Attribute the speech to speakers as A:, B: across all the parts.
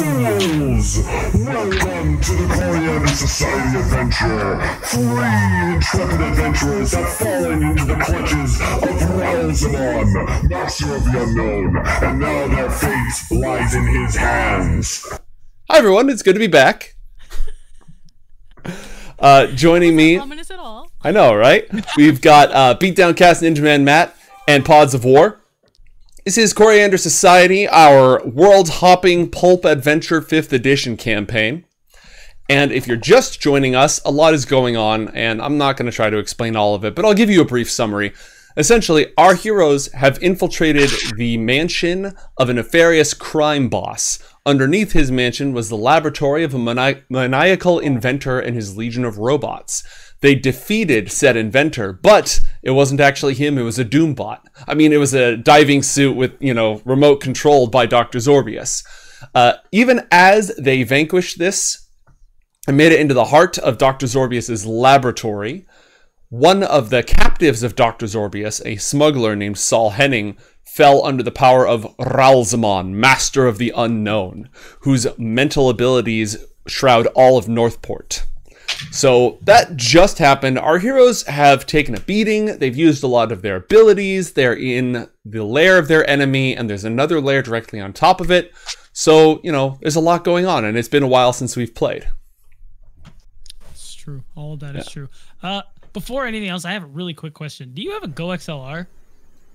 A: Fools! Welcome to the Coriander Society adventure! Three intrepid adventurers have fallen into the clutches of Ralzamon, master of the unknown, and now their fate lies in his hands.
B: Hi everyone, it's good to be back. Joining me,
C: ominous at all.
B: I know, right? We've got Beatdown Cast Ninja Man Matt and Pods of War. This is Coriander Society, our world-hopping pulp adventure 5th edition campaign. And if you're just joining us, a lot is going on, and I'm not going to try to explain all of it, but I'll give you a brief summary. Essentially, our heroes have infiltrated the mansion of a nefarious crime boss. Underneath his mansion was the laboratory of a maniacal inventor and his legion of robots. They defeated said inventor, but it wasn't actually him, it was a Doombot. I mean, it was a diving suit with, remote controlled by Dr. Zorbius. Even as they vanquished this and made it into the heart of Dr. Zorbius's laboratory, one of the captives of Dr. Zorbius, a smuggler named Saul Henning, fell under the power of Ralzamon, master of the unknown, whose mental abilities shroud all of Northport. So that just happened. Our heroes have taken a beating. They've used a lot of their abilities. They're in the lair of their enemy, and there's another lair directly on top of it. So, there's a lot going on, and it's been a while since we've played.
D: It's true. All of that is true. Before anything else, I have a really quick question. Do you have a Go XLR?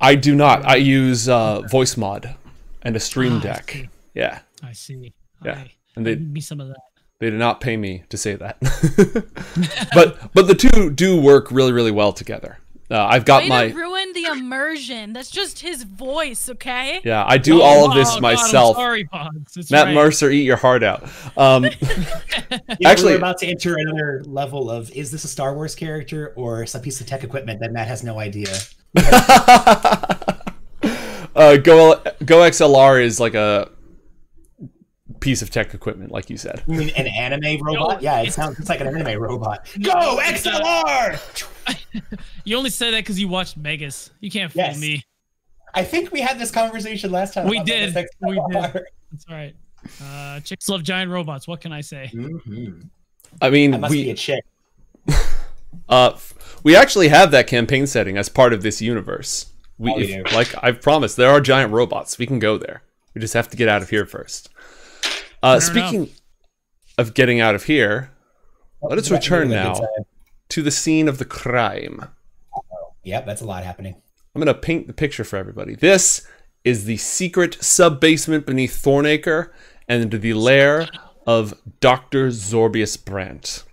B: I do not. I use voice mod and a stream deck. Yeah.
D: I see.
B: Yeah. And they
D: give me some of that.
B: They did not pay me to say that. but the two do work really, really well together. I've got
C: Way to ruin the immersion. That's just his voice, okay?
B: Yeah, I do all of this myself.
D: I'm sorry, Pods. It's
B: Matt
D: right.
B: Mercer, eat your heart out.
E: Actually, we're about to enter another level of, is this a Star Wars character or some piece of tech equipment that Matt has no idea?
B: Go XLR is like a piece of tech equipment, like you said.
E: You mean an anime robot? Yeah, it's like an anime robot. Go XLR!
D: You only said that because you watched Megas. You can't fool me.
E: I think we had this conversation last time.
D: We did. We did. That's all right. Chicks love giant robots. What can I say?
B: I mean,
E: that must be a chick.
B: We actually have that campaign setting as part of this universe. Like I've promised, there are giant robots. We can go there. We just have to get out of here first. Speaking of getting out of here, let us return now to the scene of the crime.
E: Yep, that's a lot happening.
B: I'm going to paint the picture for everybody. This is the secret sub-basement beneath Thornacre and the lair of Dr. Zorbius Brandt.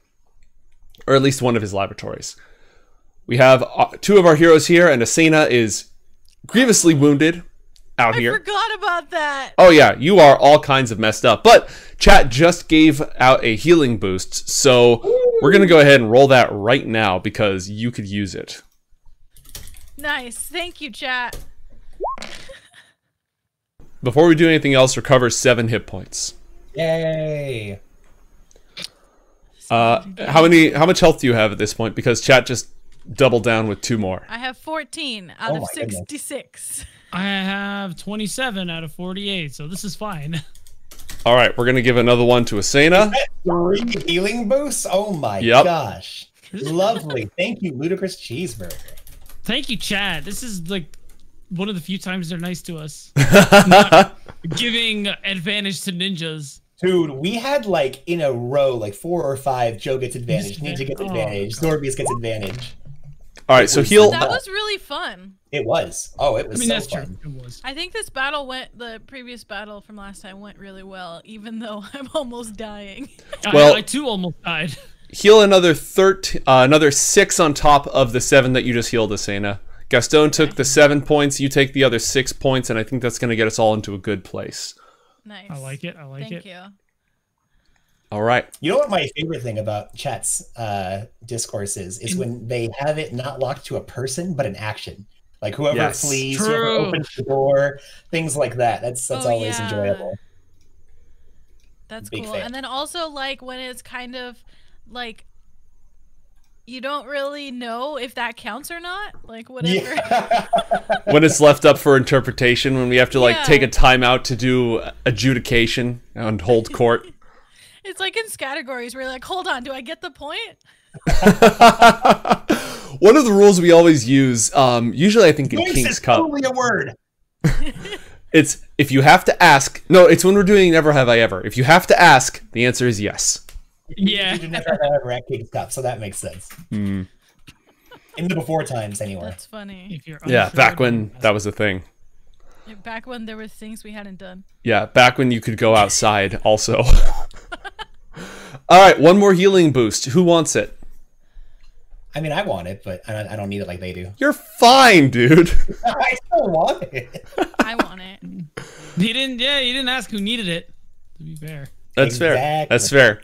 B: Or at least one of his laboratories. We have two of our heroes here, and Asena is grievously wounded out here.
C: I forgot about that.
B: Oh yeah, you are all kinds of messed up. But chat just gave out a healing boost, so we're gonna go ahead and roll that right now because you could use it.
C: Nice, thank you, chat.
B: Before we do anything else, recover 7 hit points.
E: Yay!
B: How much health do you have at this point? Because chat just doubled down with 2 more.
C: I have 14 out of 66.
D: I have 27 out of 48, so this is fine.
B: All right, we're gonna give another one to Asena.
E: 3 healing boosts? Oh my gosh! Lovely. Thank you, Ludicrous Cheeseburger.
D: Thank you, chat. This is like one of the few times they're nice to us. Not giving advantage to ninjas.
E: Dude, we had like in a row, like 4 or 5. Joe gets advantage, Ninja gets advantage, Zorbius gets advantage.
B: All right, so heal.
C: That was really fun.
E: It was. Oh, it was so
D: that's
E: fun.
D: true. It was.
C: I think this battle the previous battle from last time went really well, even though I'm almost dying.
B: Well,
D: I too almost died.
B: Heal another 6 on top of the 7 that you just healed, Asena. Gastone took the 7 points, you take the other 6 points, and I think that's going to get us all into a good place.
C: Nice.
D: I like it. I like it.
C: Thank you.
B: All right.
E: You know what my favorite thing about chat's discourse is when they have it not locked to a person, but an action. Like whoever flees, whoever opens the door, things like that. That's always enjoyable.
C: That's cool. And then also like when it's kind of like you don't really know if that counts or not. Like, whatever.
E: Yeah.
B: When it's left up for interpretation, when we have to like
C: Yeah.
B: take a timeout to do adjudication and hold court.
C: It's like in categories where you're like, hold on, do I get the point?
B: One of the rules we always use, usually I think in
E: Voice
B: King's
E: is
B: Cup,
E: totally a word.
B: it's if you have to ask. No, it's when we're doing Never Have I Ever. If you have to ask, the answer is yes.
D: Yeah.
E: You did never have at King's Cup, so that makes sense.
B: Mm.
E: In the before times, anyway.
C: That's funny.
D: If you're
B: Yeah,
D: unsure,
B: back when
D: then
B: that was a thing.
C: Back when there were things we hadn't done.
B: Yeah, back when you could go outside also. All right, one more healing boost. Who wants it?
E: I mean, I want it, but I don't need it like they do.
B: You're fine, dude.
E: I still want it.
C: I want it.
D: You didn't ask who needed it. To be fair.
B: That's fair.
E: Exactly.
B: That's fair.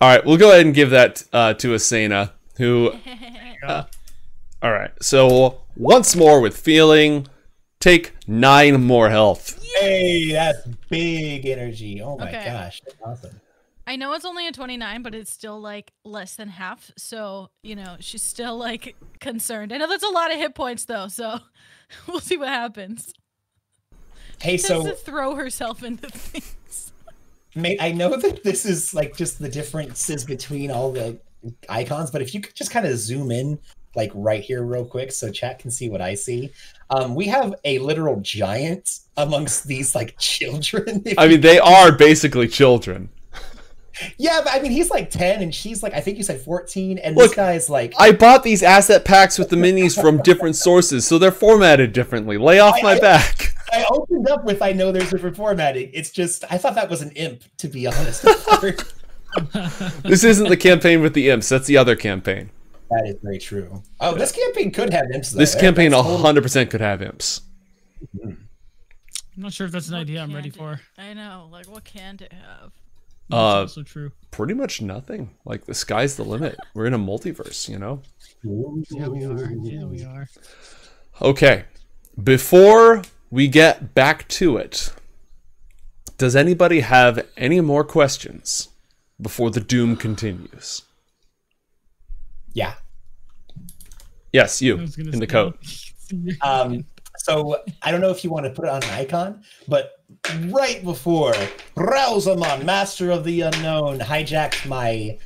B: All right, we'll go ahead and give that to Asena, who... all right, so once more with feeling, take 9 more health.
E: Hey, that's big energy. Oh my
C: Okay.
E: gosh, that's awesome.
C: I know it's only a 29, but it's still like less than half. So, you know, she's still like concerned. I know that's a lot of hit points though, so we'll see what happens.
E: Hey,
C: She
E: so
C: tends to throw herself into things.
E: mate, I know that this is like just the differences between all the icons, but if you could just kind of zoom in like right here real quick so chat can see what I see. We have a literal giant amongst these like children.
B: I mean, they are basically children.
E: Yeah, but I mean, he's like 10 and she's like, I think you said 14. And
B: Look,
E: this guy's like,
B: I bought these asset packs with the minis from different sources, so they're formatted differently. Lay off my back.
E: I opened up with, I know there's different formatting. It's just, I thought that was an imp, to be honest.
B: This isn't the campaign with the imps. That's the other campaign.
E: That is very true. Oh, this campaign could have imps, though.
B: This campaign
E: That's totally-
B: 100% could have imps.
D: I'm not sure if that's an idea I'm ready for.
C: I know, like what can it have?
D: That's also true.
B: Pretty much nothing. Like, the sky's the limit. We're in a multiverse, you know?
D: Yeah, we are. Yeah, we are.
B: Okay. Before we get back to it, does anybody have any more questions before the doom continues?
E: Yeah.
B: Yes, you,
D: I was gonna
B: in the
D: say-
B: coat.
E: So I don't know if you want to put it on an icon, but right before Ralzamon, Master of the Unknown, hijacked my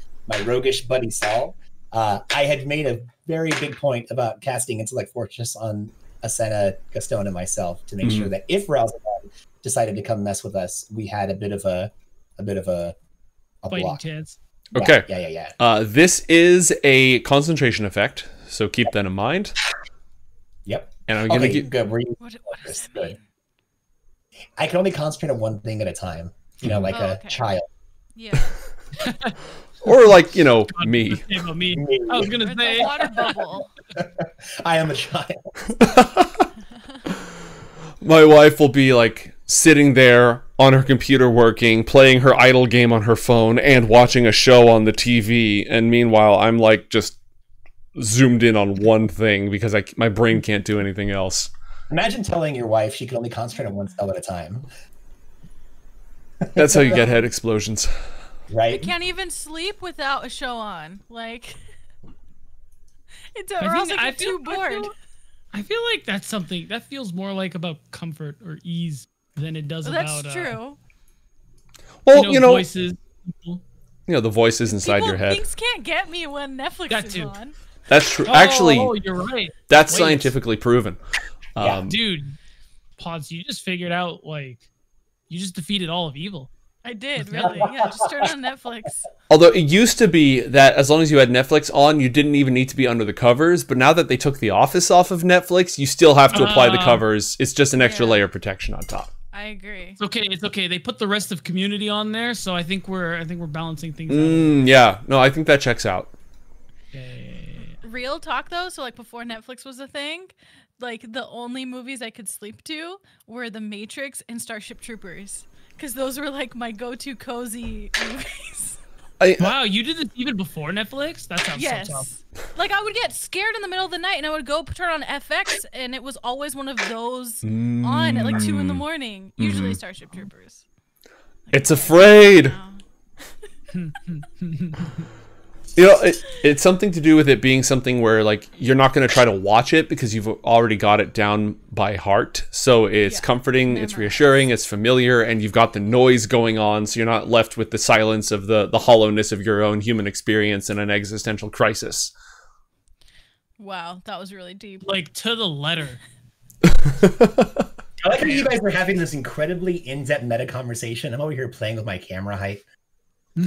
E: roguish buddy Saul, I had made a very big point about casting Intellect Fortress on Asena, Gastone, and myself to make sure that if Ralzamon decided to come mess with us, we had a bit of a
D: Fighting
E: block.
D: chance.
B: Okay.
E: Yeah.
B: This is a concentration effect, so keep that in mind.
E: Yep.
B: And I'm gonna
E: Okay,
B: give.
E: good. Were you
C: What does that
E: good?
C: mean?
E: I can only concentrate on one thing at a time. You know, like
C: Oh,
E: a
C: okay.
E: child.
C: Yeah.
B: Or like, you know, me.
D: Say about me. I was
C: Or
D: gonna
C: the
D: say.
C: water bubble.
E: I am a child.
B: My wife will be like sitting there on her computer working, playing her idle game on her phone, and watching a show on the TV. And meanwhile, I'm like just zoomed in on one thing because my brain can't do anything else.
E: Imagine telling your wife she can only concentrate on one cell at a time.
B: That's how you get head explosions.
E: Right?
C: Can't even sleep without a show on. Like, it's
D: I
C: or else
D: think-
C: I
D: I
C: get
D: feel-
C: too bored.
D: I feel like that's something that feels more like about comfort or ease than it does
C: That's
D: about
C: true.
B: Well, you know,
D: voices.
B: the voices inside
C: People,
B: your head.
C: Things can't get me when Netflix
D: That
C: is
D: too.
C: on.
B: That's true. Actually,
D: Oh, you're right.
B: that's
D: Wait.
B: scientifically proven.
E: Yeah.
D: Dude, Pods, you just figured out, like, you just defeated all of evil.
C: I did, really. Yeah, just turn on Netflix.
B: Although it used to be that as long as you had Netflix on, you didn't even need to be under the covers. But now that they took The Office off of Netflix, you still have to apply the covers. It's just an extra
C: Yeah.
B: layer of protection on top.
C: I agree.
D: It's okay. It's okay. They put the rest of Community on there, so I think we're balancing things out.
B: Yeah. No, I think that checks out.
C: Real talk though, so like before Netflix was a thing, like the only movies I could sleep to were The Matrix and Starship Troopers. Because those were like my go-to cozy movies.
D: Wow, you did this even before Netflix? That sounds so tough.
C: Yes. Like I would get scared in the middle of the night and I would go turn on FX and it was always one of those on at like 2 in the morning. Usually Starship Troopers.
B: It's afraid.
C: Wow.
B: You know, it's something to do with it being something where, like, you're not going to try to watch it because you've already got it down by heart. So it's comforting, it's reassuring, it's familiar, and you've got the noise going on, so you're not left with the silence of the hollowness of your own human experience in an existential crisis.
C: Wow, that was really deep.
D: Like, to the letter.
E: I like how you guys are having this incredibly in-depth meta conversation. I'm over here playing with my camera height.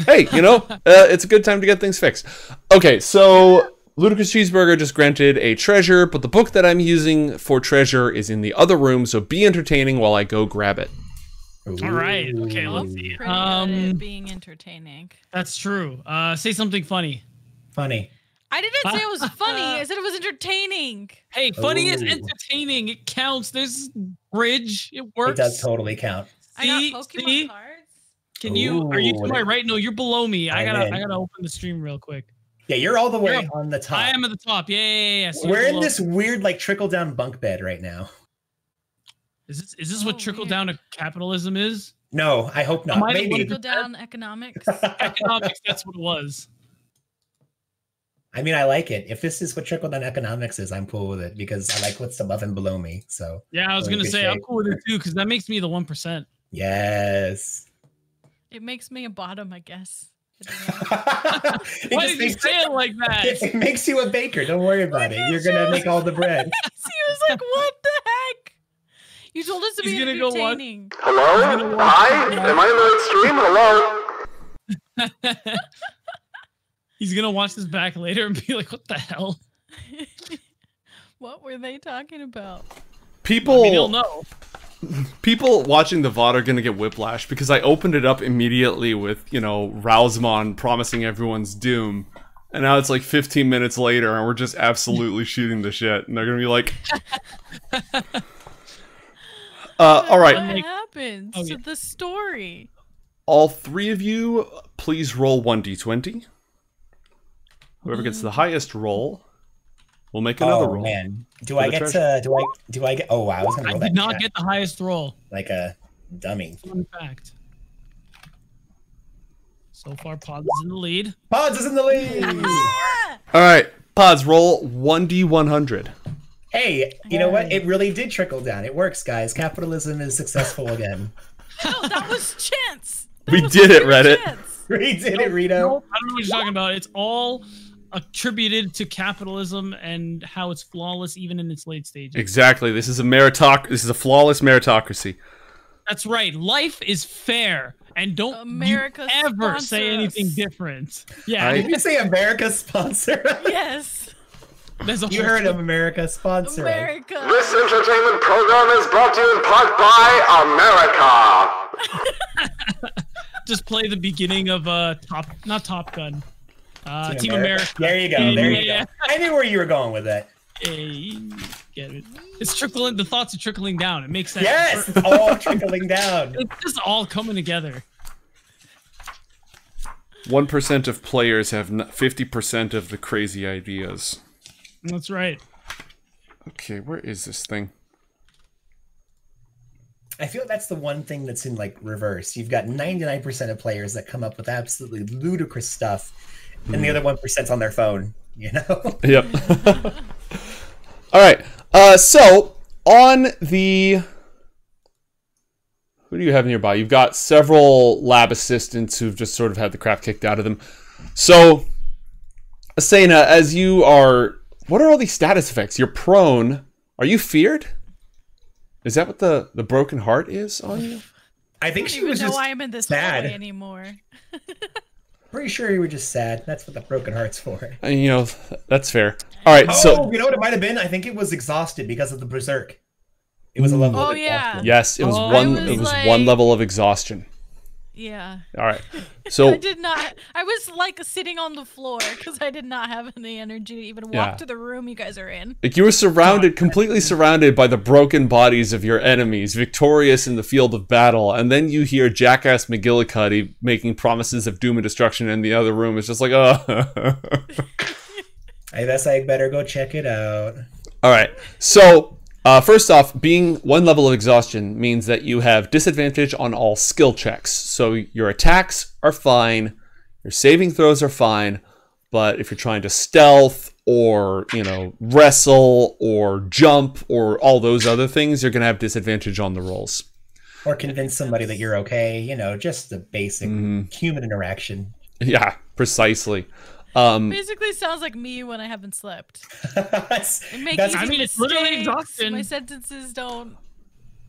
B: Hey, you know, it's a good time to get things fixed. Okay, so Ludicrous Cheeseburger just granted a treasure, but the book that I'm using for treasure is in the other room, so be entertaining while I go grab it.
D: All right. Okay, let's see.
C: Pretty good at being entertaining.
D: That's true. Say something funny.
E: Funny.
C: I didn't say it was funny. I said it was entertaining.
D: Hey, funny is entertaining. It counts. There's bridge. It works.
E: It does totally count.
C: I got Pokemon cards.
D: Can you? Are you to my right? No, you're below me. I gotta open the stream real quick.
E: Yeah, you're all the way on the top.
D: I am at the top. Yeah. So
E: we're in this weird like trickle down bunk bed right now.
D: Is this what trickle down to capitalism is?
E: No, I hope not. Maybe
C: trickle down economics.
D: Economics. That's what it was.
E: I mean, I like it. If this is what trickle down economics is, I'm cool with it because I like what's above and below me. So
D: yeah, I was gonna say I'm cool with it too because that makes me the 1%.
E: Yes.
C: It makes me a bottom, I guess.
D: Why did you say it like that?
E: It makes you a baker. Don't worry about it. You're gonna make all the bread.
C: He was like, "What the heck? You told us to be entertaining."
A: Hello? Hi? Am I in the stream? Hello?
D: He's gonna watch this back later and be like, "What the hell?
C: What were they talking about?"
B: People
D: don't know.
B: People watching the VOD are gonna get whiplash because I opened it up immediately with, you know, Ralzamon promising everyone's doom. And now it's like 15 minutes later and we're just absolutely shooting the shit. And they're gonna be like... Alright.
C: What happens to the story?
B: All three of you, please roll 1d20. Whoever gets the highest roll will make another roll.
E: Man. Do I get to do I get oh wow, I was gonna roll that.
D: I did not get the highest roll.
E: Like a dummy.
D: Fun fact. So far Pods is in the lead.
E: Pods is in the lead!
B: Alright, Pods, roll 1d100.
E: Hey, you know what? It really did trickle down. It works, guys. Capitalism is successful again.
C: No, that was chance.
B: We did it, Reddit.
E: We did it, Rito.
D: I don't know what you're talking about. It's all attributed to capitalism and how it's flawless even in its late stages.
B: Exactly. This is a flawless meritocracy.
D: That's right. Life is fair. And don't
C: America
D: you ever say anything different. Yeah.
E: Did you say America sponsor?
C: Yes.
E: You heard of America sponsor.
C: America.
A: This entertainment program is brought to you in part by America.
D: Just play the beginning of not Top Gun. Team America.
E: There you go. There you go. I knew where you were going with that.
D: Hey, get it. It's trickling. The thoughts are trickling down. It makes sense.
E: Yes, it's all trickling down.
D: It's just all coming together.
B: 1% of players have 50% of the crazy ideas.
D: That's right.
B: Okay, where is this thing?
E: I feel that's the one thing that's in like reverse. You've got 99% of players that come up with absolutely ludicrous stuff, and the other 1%'s on their phone. You know?
B: Yep. All right. So on the, who do you have nearby? You've got several lab assistants who've just sort of had the crap kicked out of them. So, Asena, as you are, what are all these status effects? You're prone. Are you feared? Is that what the broken heart is on you?
E: I think she was just
C: why I'm in this
E: sad
C: hallway anymore.
E: Pretty sure you were just sad. That's what the broken heart's for.
B: You know, that's fair. All right, so
E: you know what it might have been? I think it was exhausted because of the berserk. It was a level of exhaustion.
B: Yes, it was one level of exhaustion.
C: Yeah.
B: All right. So
C: I was like sitting on the floor because I did not have any energy to even walk to the room you guys are in.
B: Like you were surrounded, completely surrounded by the broken bodies of your enemies, victorious in the field of battle, and then you hear Jackass McGillicuddy making promises of doom and destruction in the other room. It's just like, oh.
E: I guess I better go check it out.
B: All right. So first off, being one level of exhaustion means that you have disadvantage on all skill checks. So your attacks are fine, your saving throws are fine, But if you're trying to stealth or, you know, wrestle or jump or all those other things, you're going to have disadvantage on the rolls.
E: Or convince somebody that you're okay, you know, just the basic human interaction.
B: Yeah, precisely.
C: Basically sounds like me when I haven't slept.
D: It's literally exhaustion.
C: My sentences don't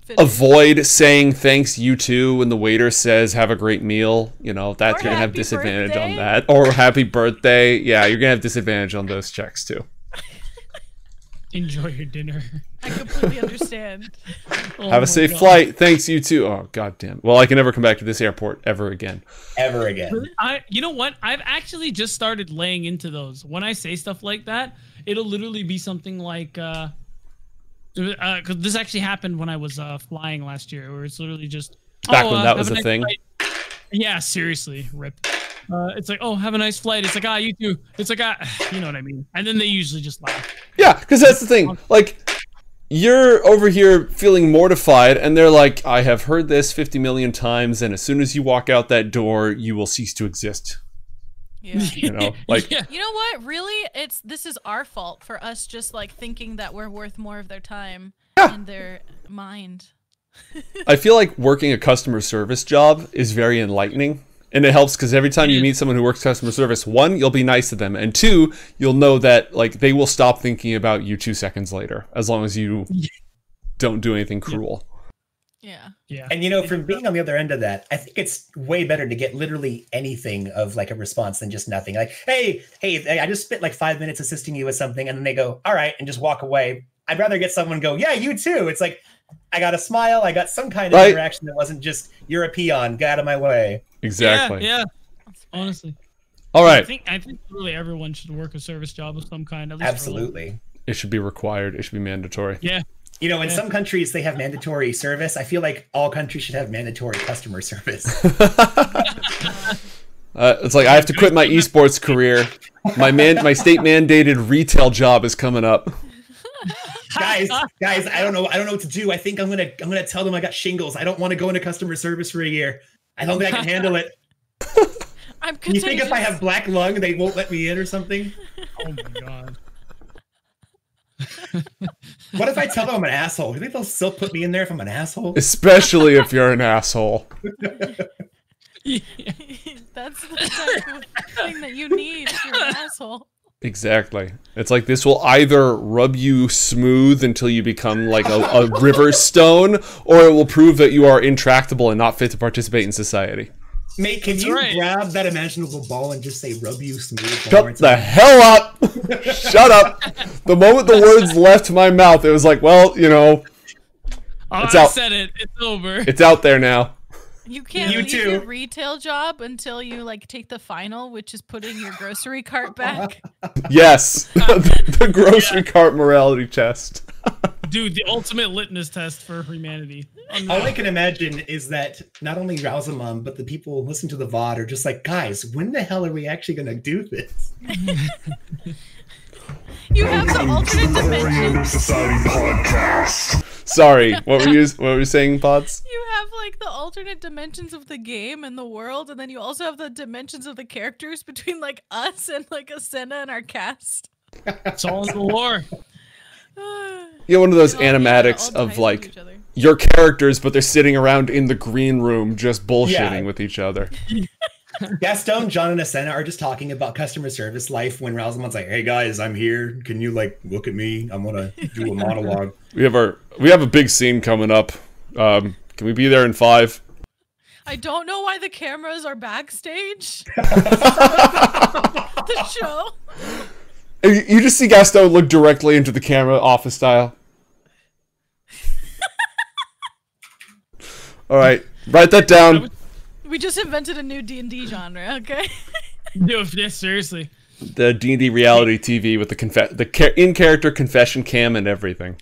C: fit.
B: Avoid saying thanks, you too, when the waiter says have a great meal. You know, that's going to have disadvantage on that. Or happy birthday. Yeah, you're going to have disadvantage on those checks too.
D: Enjoy your dinner.
C: I completely understand.
B: Have a safe flight. Thanks, you too. Oh, goddamn. Well, I can never come back to this airport ever again.
E: Ever again.
D: You know what? I've actually just started laying into those. When I say stuff like that, it'll literally be something like, because this actually happened when I was flying last year, where it's literally just
B: back when that was a thing.
D: Flight. Yeah, seriously, rip. It's like, oh, have a nice flight. It's like, you too. It's like, you know what I mean? And then they usually just laugh.
B: Yeah, because that's the thing. Like, you're over here feeling mortified, and they're like, I have heard this 50 million times, and as soon as you walk out that door, you will cease to exist.
C: Yeah.
B: You know, like,
C: you know what? Really, this is our fault for us just like thinking that we're worth more of their time and their mind.
B: I feel like working a customer service job is very enlightening. And it helps because every time you meet someone who works customer service, 1, you'll be nice to them, and 2, you'll know that like they will stop thinking about you 2 seconds later, as long as you don't do anything cruel.
C: Yeah.
E: And you know, from being on the other end of that, I think it's way better to get literally anything of like a response than just nothing. Like, hey, I just spent like 5 minutes assisting you with something, and then they go, all right, and just walk away. I'd rather get someone go, yeah, you too. It's like, I got a smile, I got some kind of interaction that wasn't just, you're a peon, get out of my way.
B: Exactly.
D: Yeah. Honestly.
B: All right.
D: I think really everyone should work a service job of some kind. At least
E: Absolutely.
B: It should be required. It should be mandatory.
D: Yeah.
E: You know, in some countries they have mandatory service. I feel like all countries should have mandatory customer service.
B: It's like I have to quit my esports career. My state mandated retail job is coming up.
E: guys, I don't know what to do. I think I'm gonna tell them I got shingles. I don't want to go into customer service for a year. I don't think I can handle it. You think if I have black lung, they won't let me in or something?
D: Oh my god.
E: What if I tell them I'm an asshole? Do you think they'll still put me in there if I'm an asshole?
B: Especially if you're an asshole.
C: That's the type of thing that you need if you're an asshole.
B: Exactly. It's like this will either rub you smooth until you become like a river stone, or it will prove that you are intractable and not fit to participate in society.
E: Mate, can you grab that imaginable ball and just say rub you smooth?
B: Shut the hell up! Shut up! The moment the words left my mouth, it was like, well, you know,
D: it's out. I said it. It's over.
B: It's out there now.
C: You can't leave your retail job until you like take the final, which is putting your grocery cart back.
B: Yes, the grocery cart morality test.
D: Dude, the ultimate litmus test for humanity.
E: All I can imagine is that not only Ralzamon, but the people who listen to the VOD are just like, guys, when the hell are we actually going to do this?
C: You have the alternate dimension.
A: Society podcast.
B: Sorry, what were you saying, Pods?
C: You have like the alternate dimensions of the game and the world, and then you also have the dimensions of the characters between like us and like Asena and our cast.
D: It's all in the lore.
B: You know, one of those animatics of like your characters, but they're sitting around in the green room just bullshitting with each other.
E: Gastone, John, and Asena are just talking about customer service life when Ralzamon's like, hey guys, I'm here. Can you like look at me? I want to do a monologue.
B: We have a big scene coming up. Can we be there in 5?
C: I don't know why the cameras are backstage. The show.
B: You just see Gastone look directly into the camera, office style. All right, write that down.
C: We just invented a new D&D genre, okay?
D: No, yeah, seriously.
B: The D&D reality TV with the in-character confession cam and everything.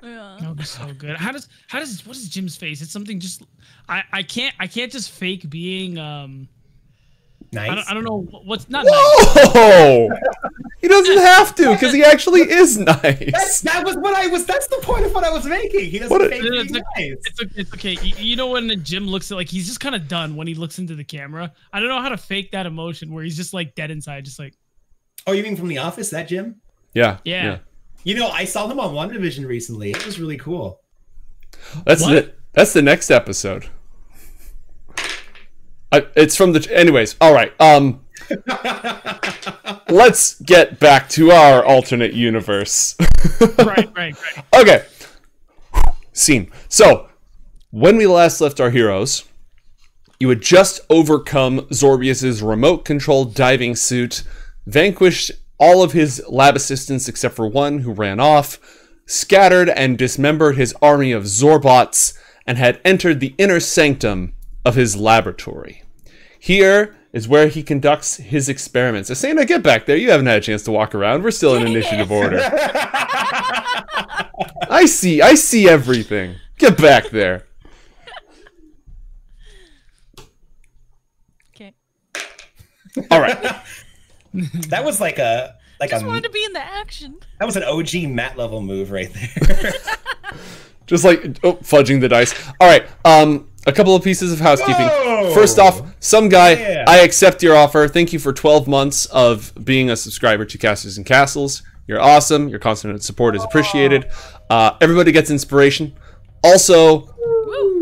C: Yeah.
D: That would be so good. What is Jim's face? It's something just I can't just fake being
E: nice.
D: I don't know what's not
B: Whoa! Nice. He doesn't have to because he actually is nice.
E: That's the point of what I was making. He doesn't fake being nice.
D: It's okay. You know when Jim looks at like he's just kind of done when he looks into the camera. I don't know how to fake that emotion where he's just like dead inside, just like.
E: Oh, you mean from The Office, that Jim?
B: Yeah.
D: Yeah.
E: You know, I saw him on WandaVision recently. It was really cool.
B: That's the next episode. It's from the. Anyways, all right. Let's get back to our alternate universe.
D: Right.
B: Okay. Scene. So, when we last left our heroes, you had just overcome Zorbius's remote-controlled diving suit, vanquished all of his lab assistants except for one who ran off, scattered and dismembered his army of Zorbots, and had entered the inner sanctum of his laboratory. Here is where he conducts his experiments. Asena, get back there. You haven't had a chance to walk around. We're still in initiative order. I see everything. Get back there.
C: Okay.
B: All right.
E: That was like a
C: Just wanted to be in the action.
E: that was an OG Matt level move right there.
B: Just like fudging the dice. All right. A couple of pieces of housekeeping.
E: Whoa!
B: First off, some guy,
E: Yeah.
B: I accept your offer. Thank you for 12 months of being a subscriber to Casters and Castles. You're awesome. Your constant support is appreciated. Everybody gets inspiration. Also,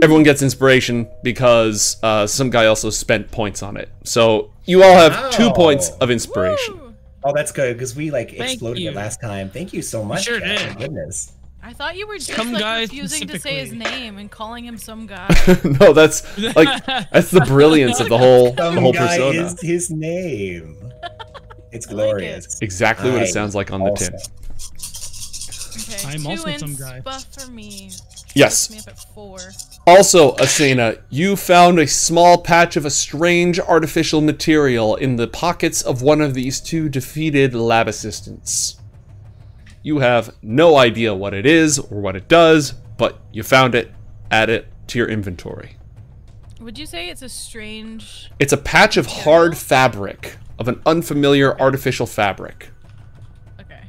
B: everyone gets inspiration because some guy also spent points on it. So you all have 2 points of inspiration.
C: Woo!
E: Oh, that's good because we like
D: Thank
E: exploded
D: you.
E: it last time. Thank you so much.
D: Sure
E: Jack.
D: did.
E: My goodness.
C: I thought you were just
D: Some
C: like
D: guy
C: refusing to say his
D: specifically.
C: name and calling him some guy.
B: No, that's the brilliance of the whole
E: Guy
B: persona.
E: is his name. It's glorious.
B: Exactly what it
E: I'm
B: sounds like on the
E: also-
B: tin.
C: Okay,
D: I'm also some
C: 2
D: guy.
C: buff for me.
B: Yes.
C: Puts me up at 4.
B: Also, Asena, you found a small patch of a strange artificial material in the pockets of one of these 2 defeated lab assistants. You have no idea what it is or what it does, but you found it. Add it to your inventory.
C: Would you say it's a strange?
B: It's a patch of hard fabric, of an unfamiliar artificial fabric.
C: Okay.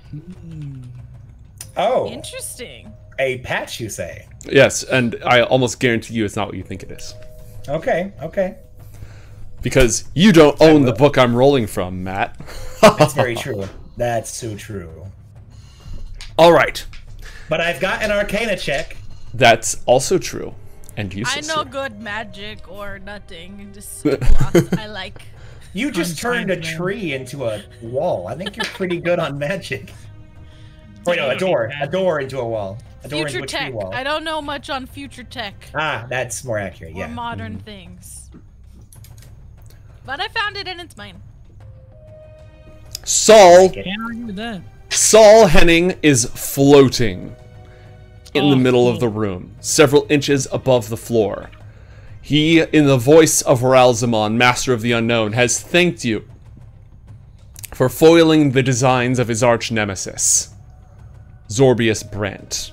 E: Oh,
C: Interesting.
E: a patch, you say?
B: Yes, and I almost guarantee you it's not what you think it is.
E: Okay.
B: Because you don't own the book I'm rolling from, Matt.
E: That's very true. That's so true.
B: All right.
E: But I've got an Arcana check.
B: That's also true. And
C: I
B: useless.
C: know good magic or nothing. Just cloth. I like.
E: You just turned a
D: fine, man.
E: tree into a wall. I think you're pretty good on magic. Wait, no,
D: You
E: a
D: don't
E: door.
D: need
E: A
D: magic.
E: door into a wall. A door
C: Future
E: into a tree
C: tech.
E: wall.
C: I don't know much on future tech
E: Ah, that's more accurate.
C: or
E: Yeah.
C: modern things. But I found it and it's mine.
B: Saul
D: Can't argue with that.
B: Henning is floating in the middle of the room, several inches above the floor. He, in the voice of Ralzamon, Master of the Unknown, has thanked you for foiling the designs of his arch nemesis, Zorbius Brandt.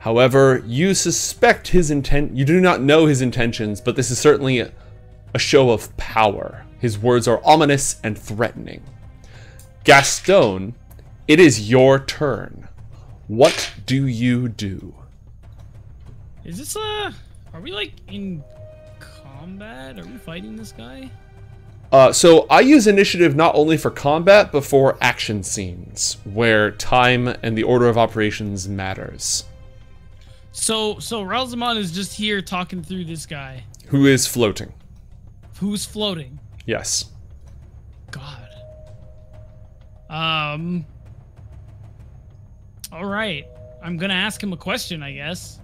B: However, you suspect his intent. You do not know his intentions, but this is certainly a show of power. His words are ominous and threatening. Gastone, it is your turn. What do you do?
D: Is this are we like in combat? Are we fighting this guy?
B: So I use initiative not only for combat, but for action scenes, where time and the order of operations matters.
D: So Ralzamon is just here talking through this guy
B: Who is floating?
D: who's floating.
B: Yes.
D: God. All right. I'm gonna ask him a question, I guess.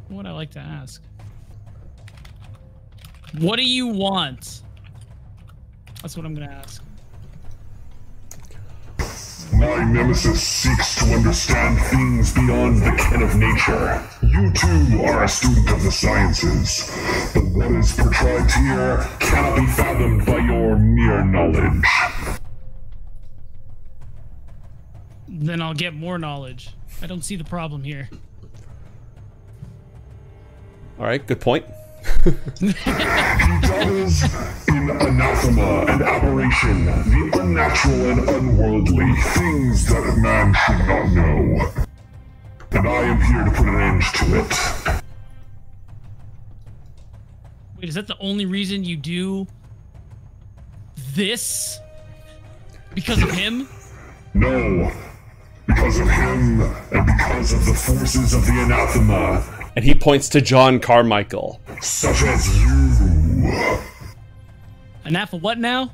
D: What would I like to ask? What do you want? That's what I'm gonna ask.
A: My nemesis seeks to understand things beyond the ken of nature. You too are a student of the sciences, but what is portrayed here cannot be fathomed by your mere knowledge.
D: Then I'll get more knowledge. I don't see the problem here.
B: All right, good point.
A: He dabbles in anathema and aberration, the unnatural and unworldly, things that man should not know. And I am here to put an end to it.
D: Wait, is that the only reason you do this? Because of him?
A: No. Because of him, and because of the forces of the anathema.
B: And he points to John Carmichael.
A: Such as you.
D: Anathema what now?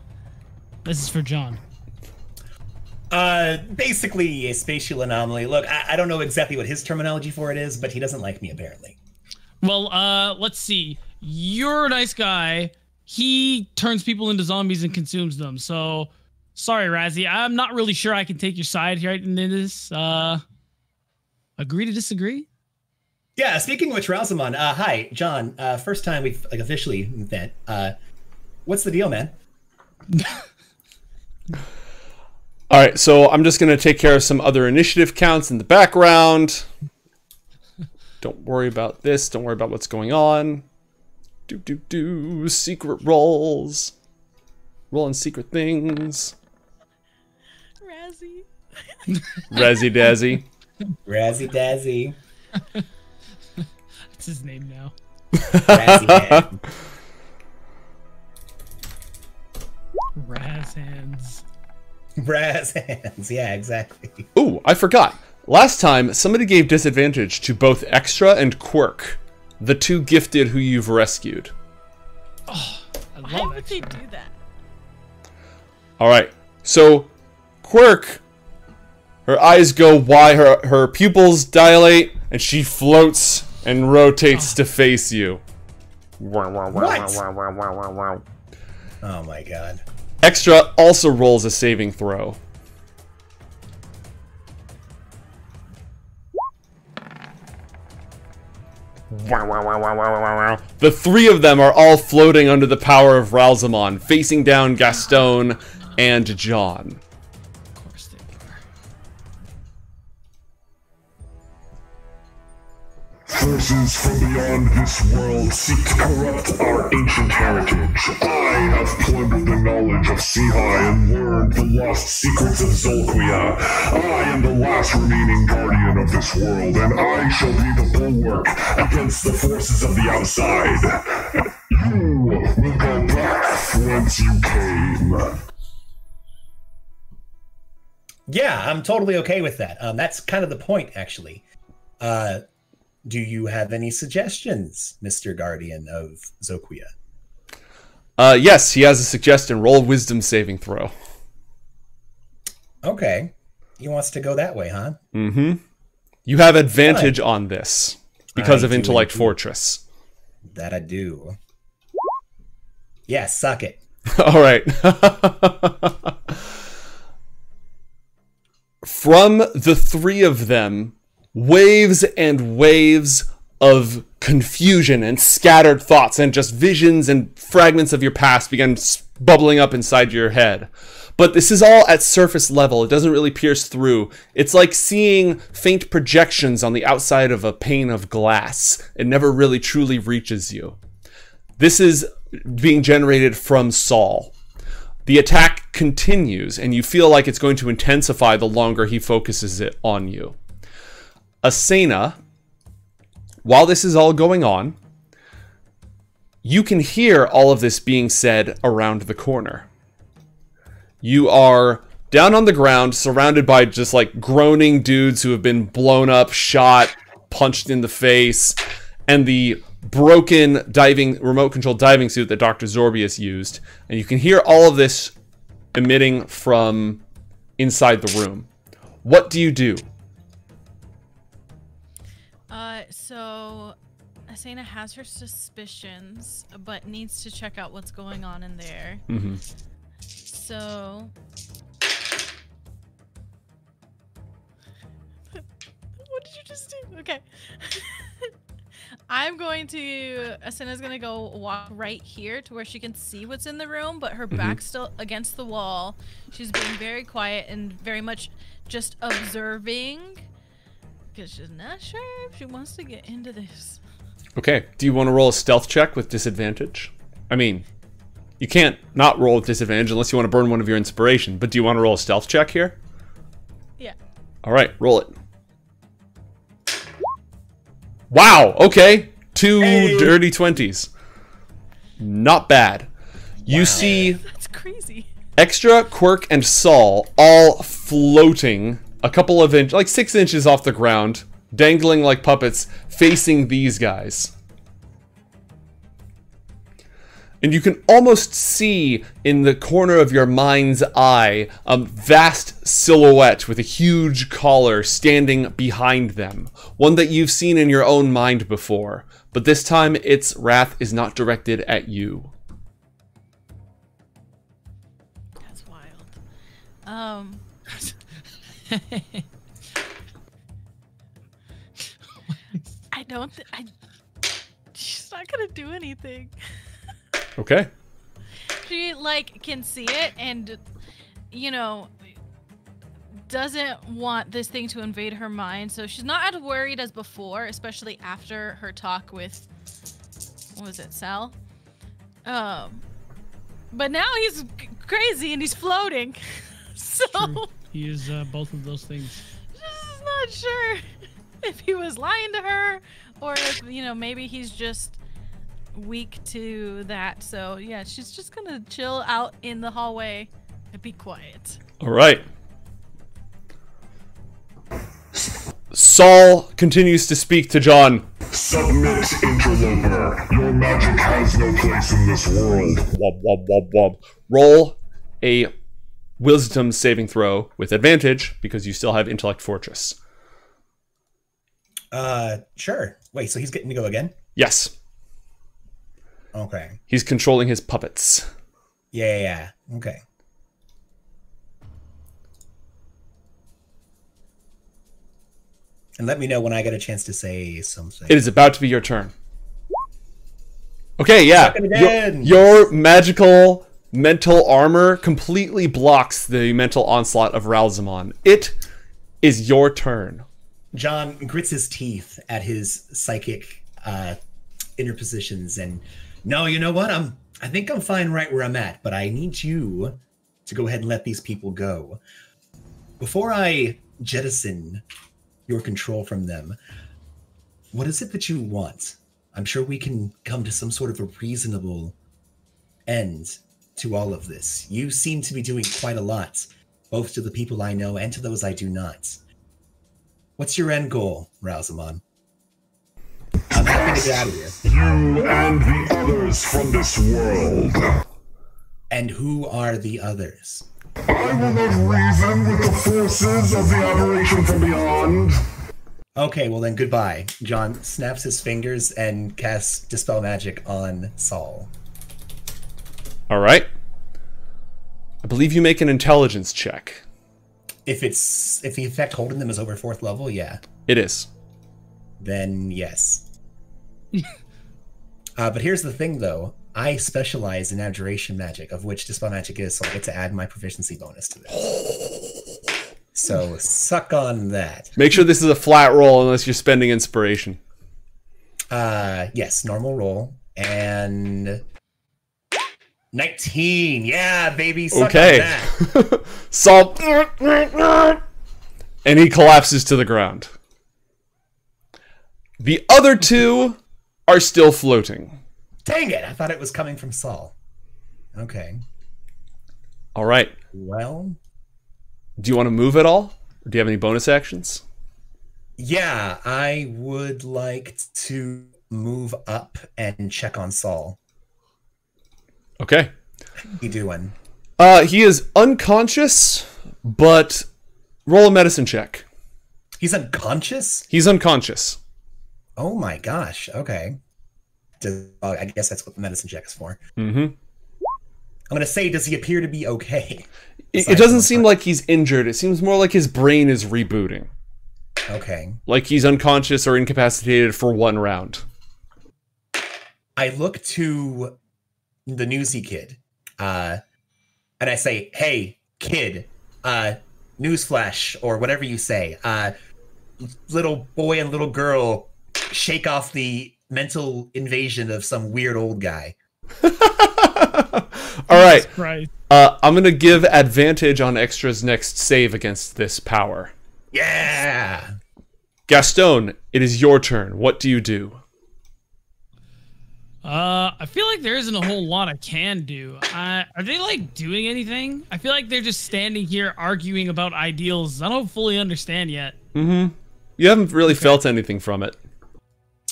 D: This is for John.
E: Basically a spatial anomaly. Look, I don't know exactly what his terminology for it is, but he doesn't like me apparently.
D: Well, let's see. You're a nice guy. He turns people into zombies and consumes them. So, sorry, Razzie. I'm not really sure I can take your side here in this. Agree to disagree?
E: Yeah, speaking of which, Ralzamon, hi, John. First time we've officially met. What's the deal, man?
B: All right, so I'm just going to take care of some other initiative counts in the background. Don't worry about this. Don't worry about what's going on. Secret rolls. Rolling secret things.
C: Razzie.
B: Razzie Dazzy.
E: Razzie Dazzy.
D: That's his name now.
E: Razzie.
D: Raz hands.
E: Brass hands. Yeah, exactly.
B: Ooh, I forgot. Last time, somebody gave disadvantage to both Extra and Quirk, the two gifted who you've rescued.
D: Oh, I love
C: Why would
D: Extra.
C: they do that?
B: All right, so Quirk, her eyes go wide, her pupils dilate, and she floats and rotates to face you.
E: What? Oh my god.
B: Extra also rolls a saving throw. The three of them are all floating under the power of Ralzamon, facing down Gastone and John.
D: Of course they are.
A: Forces from beyond this world seek to corrupt our ancient heritage. I have plundered the knowledge of Seahai and learned the lost secrets of Zolquia. I am the last remaining guardian of this world, and I shall be the bulwark against the forces of the outside. You will go back whence you came.
E: Yeah, I'm totally okay with that. That's kind of the point, actually. Do you have any suggestions, Mr. Guardian of Zolquia?
B: Yes, he has a suggestion. Roll a wisdom saving throw.
E: Okay. He wants to go that way, huh?
B: Mm-hmm. You have advantage on this because of Intellect
E: indeed.
B: Fortress.
E: That I do. Yeah, suck it.
B: All right. From the three of them, waves and waves of confusion and scattered thoughts and just visions and fragments of your past began bubbling up inside your head. But this is all at surface level. It doesn't really pierce through. It's like seeing faint projections on the outside of a pane of glass. It never really truly reaches you. This is being generated from Saul. The attack continues, and you feel like it's going to intensify the longer he focuses it on you. Asena, while this is all going on, you can hear all of this being said around the corner. You are down on the ground, surrounded by just like groaning dudes who have been blown up, shot, punched in the face, and the broken remote control diving suit that Dr. Zorbius used. And you can hear all of this emitting from inside the room. What do you do?
C: So Asena has her suspicions, but needs to check out what's going on in there.
B: Mm-hmm.
C: So what did you just do? Okay. Asena's gonna go walk right here to where she can see what's in the room, but her back's still against the wall. She's being very quiet and very much just observing, because she's not sure if she wants to get into this.
B: Okay, do you want to roll a stealth check with disadvantage? I mean, you can't not roll with disadvantage unless you want to burn one of your inspiration, but do you want to roll a stealth check here?
C: Yeah.
B: All right, roll it. Wow, okay. Two dirty 20s. Not bad. You see
C: That's crazy.
B: Extra, Quirk, and Saul all floating a couple of inches, like 6 inches off the ground, dangling like puppets, facing these guys. And you can almost see in the corner of your mind's eye a vast silhouette with a huge collar standing behind them. One that you've seen in your own mind before, but this time its wrath is not directed at you.
C: That's wild. I don't. She's not gonna do anything.
B: Okay.
C: She like can see it and, you know, doesn't want this thing to invade her mind, so she's not as worried as before, especially after her talk with, what was it, Sal? But now he's crazy and he's floating, so
D: True. He is both of those things.
C: She's not sure if he was lying to her or if, you know, maybe he's just weak to that. So yeah, she's just gonna chill out in the hallway and be quiet.
B: All right. Saul continues to speak to John.
A: Submit, interloper. Your magic has no place in this world.
B: Wob, wob, wob, wob. Roll a wisdom saving throw with advantage because you still have Intellect Fortress.
E: Sure. Wait, so he's getting to go again?
B: Yes.
E: Okay.
B: He's controlling his puppets.
E: Yeah. Okay. And let me know when I get a chance to say something.
B: It is about to be your turn. Okay, yeah.
E: Again.
B: Your magical mental armor completely blocks the mental onslaught of Ralzamon. It is your turn.
E: John grits his teeth at his psychic interpositions and, no, you know what? I think I'm fine right where I'm at, but I need you to go ahead and let these people go. Before I jettison your control from them, what is it that you want? I'm sure we can come to some sort of a reasonable end to all of this. You seem to be doing quite a lot, both to the people I know and to those I do not. What's your end goal, Ralzamon? I'm happy to get out of here.
A: You and the others from this world.
E: And who are the others?
A: I will not reason with the forces of the aberration from beyond.
E: Okay, well then goodbye. John snaps his fingers and casts Dispel Magic on Saul.
B: All right. I believe you make an intelligence check.
E: If the effect holding them is over 4th level, yeah.
B: It is.
E: Then yes. But here's the thing, though. I specialize in abjuration magic, of which Dispel Magic is, so I get to add my proficiency bonus to this. So suck on that.
B: Make sure this is a flat roll unless you're spending inspiration.
E: Yes, normal roll. And 19. Yeah, baby. Suck
B: Okay.
E: on that.
B: Saul, and he collapses to the ground. The other two are still floating.
E: Dang it! I thought it was coming from Saul. Okay.
B: All right.
E: Well,
B: Do you want to move at all? Or do you have any bonus actions?
E: yeah, I would like to move up and check on Saul.
B: Okay.
E: How you doing?
B: He is unconscious, but roll a medicine check.
E: He's unconscious?
B: He's unconscious.
E: Oh my gosh. Okay. I guess that's what the medicine check is for.
B: Mm-hmm.
E: I'm going to say, does he appear to be okay?
B: It doesn't seem like he's injured. It seems more like his brain is rebooting.
E: Okay.
B: Like he's unconscious or incapacitated for 1 round.
E: I look to the newsy kid, and I say, hey, kid, newsflash, or whatever you say, little boy and little girl, shake off the mental invasion of some weird old guy.
B: All right.
D: Right.
B: I'm going to give advantage on Extra's next save against this power.
E: Yeah!
B: Gastone, it is your turn. What do you do?
D: I feel like there isn't a whole lot I can do. Are they like doing anything? I feel like they're just standing here arguing about ideals. I don't fully understand yet.
B: Mm-hmm. You haven't really felt anything from it.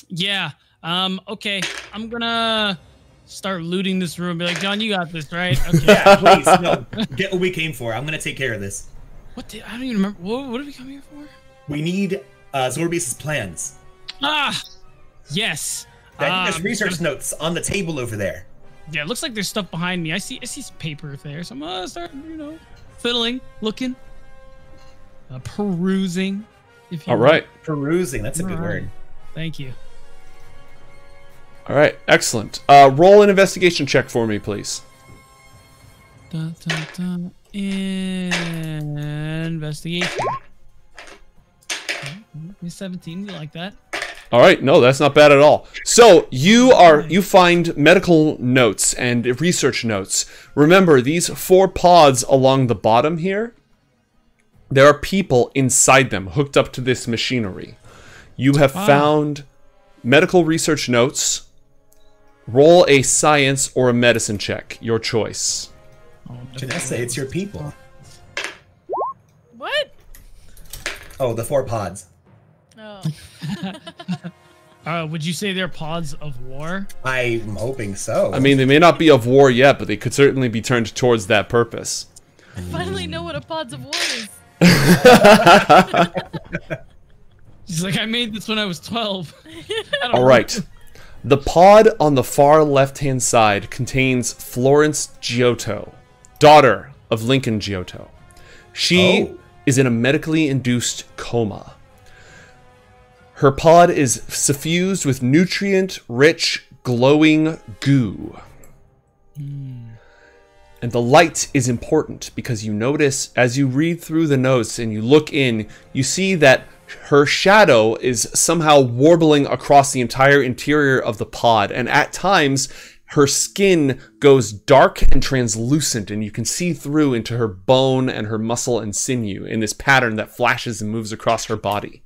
D: Yeah. Okay. I'm gonna start looting this room. Be like, John, you got this, right? Okay.
E: Yeah, please, no. Get what we came for. I'm gonna take care of this.
D: What I don't even remember. What did we come here for?
E: We need Zorbius's plans.
D: Ah, yes.
E: There's research notes on the table over there.
D: Yeah, it looks like there's stuff behind me. I see some paper there, so I'm gonna start, fiddling, looking, perusing. If you
B: All right.
E: Perusing. That's a good word.
D: Thank you.
B: All right. Excellent. Roll an investigation check for me, please.
D: Investigation. 17. You like that?
B: All right, no, that's not bad at all. So you find medical notes and research notes. Remember, these 4 pods along the bottom here, there are people inside them hooked up to this machinery. You have found medical research notes. Roll a science or a medicine check, your choice.
E: Janessa, it's your people.
C: What?
E: Oh, the 4 pods.
C: Oh.
D: Would you say they're pods of war?
E: I'm hoping so.
B: I mean, they may not be of war yet, but they could certainly be turned towards that purpose.
C: I finally know what a pods of war is.
D: She's like, I made this when I was 12.
B: All right. The pod on the far left-hand side contains Florence Giotto, daughter of Lincoln Giotto. She is in a medically induced coma. Her pod is suffused with nutrient-rich, glowing goo. And the light is important because you notice, as you read through the notes and you look in, you see that her shadow is somehow warbling across the entire interior of the pod. And at times, her skin goes dark and translucent, and you can see through into her bone and her muscle and sinew in this pattern that flashes and moves across her body.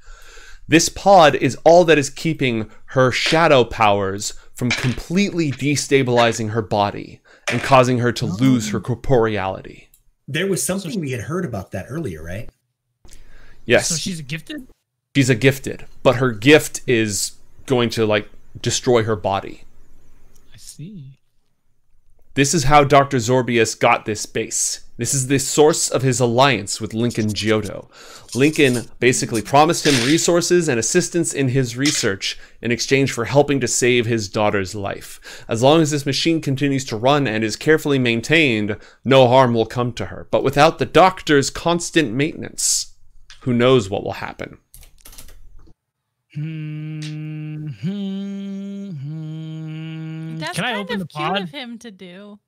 B: This pod is all that is keeping her shadow powers from completely destabilizing her body and causing her to lose her corporeality.
E: There was something we had heard about that earlier, right?
B: Yes.
D: So she's a gifted?
B: She's a gifted, but her gift is going to, destroy her body.
D: I see.
B: This is how Dr. Zorbius got this base. This is the source of his alliance with Lincoln Giotto. Lincoln basically promised him resources and assistance in his research in exchange for helping to save his daughter's life. As long as this machine continues to run and is carefully maintained, no harm will come to her. But without the doctor's constant maintenance, who knows what will happen?
C: That's
D: Can I
C: kind
D: open
C: of
D: the pod?
C: cute of him to do.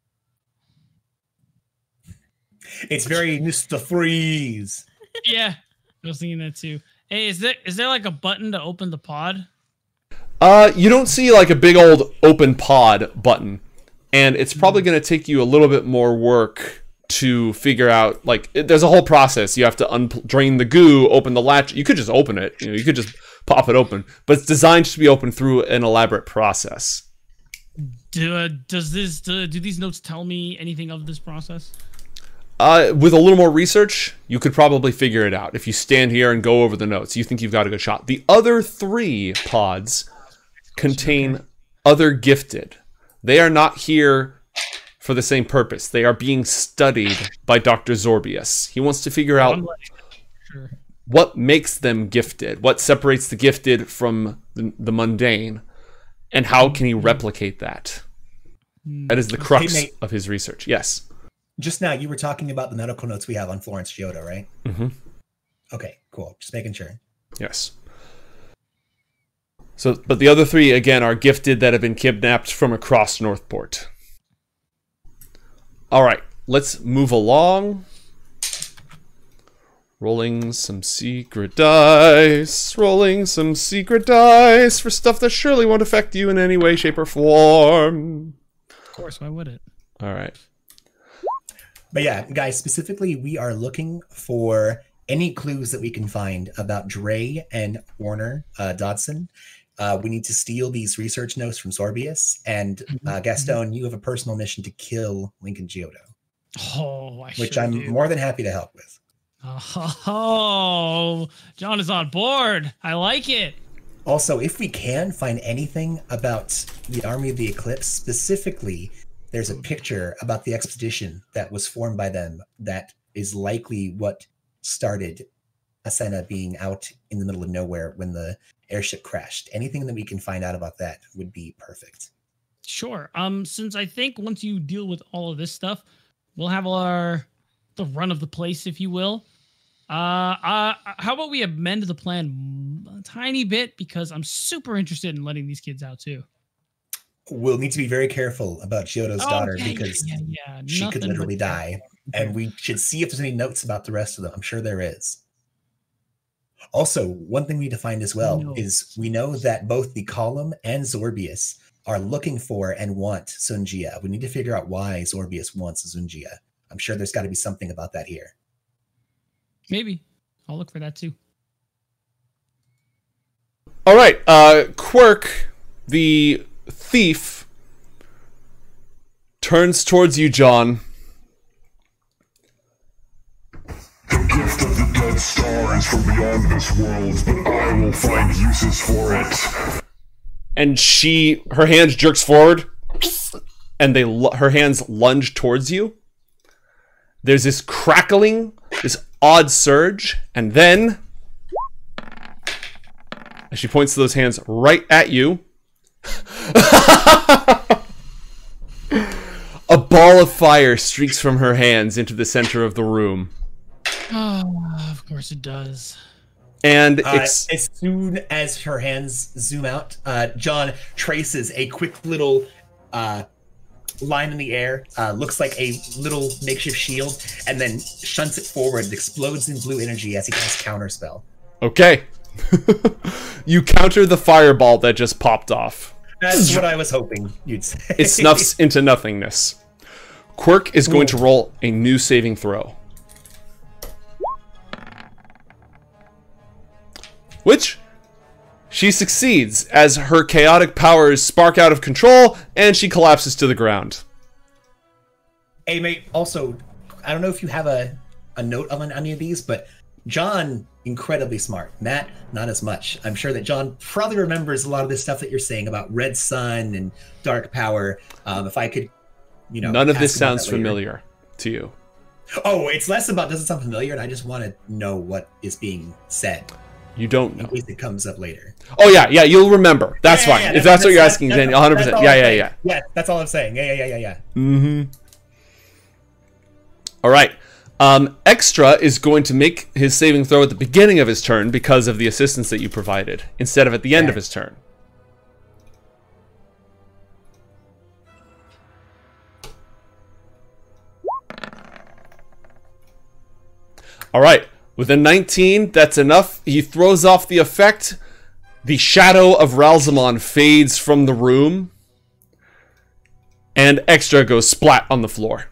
E: It's very Mr. Freeze.
D: Yeah, I was thinking that too. Hey, is there like a button to open the pod?
B: You don't see like a big old open pod button, and it's probably going to take you a little bit more work to figure out. There's a whole process. You have to drain the goo, open the latch. You could just open it. You could just pop it open, but it's designed to be opened through an elaborate process.
D: Do these notes tell me anything of this process?
B: With a little more research, you could probably figure it out. If you stand here and go over the notes, you think you've got a good shot. The other 3 pods contain other gifted. They are not here for the same purpose. They are being studied by Dr. Zorbius. He wants to figure out what makes them gifted, what separates the gifted from the mundane, and how can he replicate that. That is the crux of his research. Yes.
E: Just now, you were talking about the medical notes we have on Florence Giotto, right?
B: Mm-hmm.
E: Okay, cool. Just making sure.
B: Yes. So, but the other 3, again, are gifted that have been kidnapped from across Northport. All right, let's move along. Rolling some secret dice. Rolling some secret dice for stuff that surely won't affect you in any way, shape, or form.
D: Of course, why would it?
B: All right.
E: But yeah, guys, specifically, we are looking for any clues that we can find about Dre and Warner Dodson. We need to steal these research notes from Sorbius, and Gastone, you have a personal mission to kill Lincoln Giotto.
D: Oh,
E: which I'm more than happy to help with.
D: Oh, John is on board. I like it.
E: Also, if we can find anything about the Army of the Eclipse, specifically, there's a picture about the expedition that was formed by them that is likely what started Asena being out in the middle of nowhere when the airship crashed. Anything that we can find out about that would be perfect.
D: Sure. Since I think once you deal with all of this stuff, we'll have the run of the place, if you will. How about we amend the plan a tiny bit, because I'm super interested in letting these kids out too.
E: We'll need to be very careful about Giotto's daughter because she could literally die. And we should see if there's any notes about the rest of them. I'm sure there is. Also, one thing we need to find as well is we know that both the Column and Sorbius are looking for and want Sunjia. We need to figure out why Sorbius wants Sunjia. I'm sure there's got to be something about that here.
D: Maybe. I'll look for that too.
B: All right. Quirk, the thief, turns towards you, John.
A: The gift of the dead star is from beyond this world, but I will find uses for it.
B: And her hand jerks forward, and her hands lunge towards you. There's this crackling, this odd surge, and then, as she points to those hands right at you, a ball of fire streaks from her hands into the center of the room.
D: Oh, of course it does.
B: And
E: as soon as her hands zoom out, John traces a quick little line in the air, looks like a little makeshift shield, and then shunts it forward. It explodes in blue energy as he casts Counterspell.
B: Okay. You counter the fireball that just popped off.
E: That's what I was hoping you'd say.
B: It snuffs into nothingness. Quirk is going to roll a new saving throw. Which she succeeds as her chaotic powers spark out of control and she collapses to the ground.
E: Hey, mate, also, I don't know if you have a note on any of these, but John, incredibly smart. Matt, not as much. I'm sure that John probably remembers a lot of this stuff that you're saying about red sun and dark power. If I could,
B: None of this sounds familiar to you.
E: Oh, it's less about does it sound familiar, and I just want to know what is being said.
B: You don't know.
E: In case it comes up later.
B: Oh, yeah, you'll remember. That's fine. If that's what you're asking, then 100%. Yeah.
E: Yeah, that's all I'm saying. Yeah.
B: Mm-hmm. All right. Extra is going to make his saving throw at the beginning of his turn because of the assistance that you provided, instead of at the end of his turn. All right. With a 19, that's enough. He throws off the effect. The shadow of Ralzamon fades from the room. And Extra goes splat on the floor.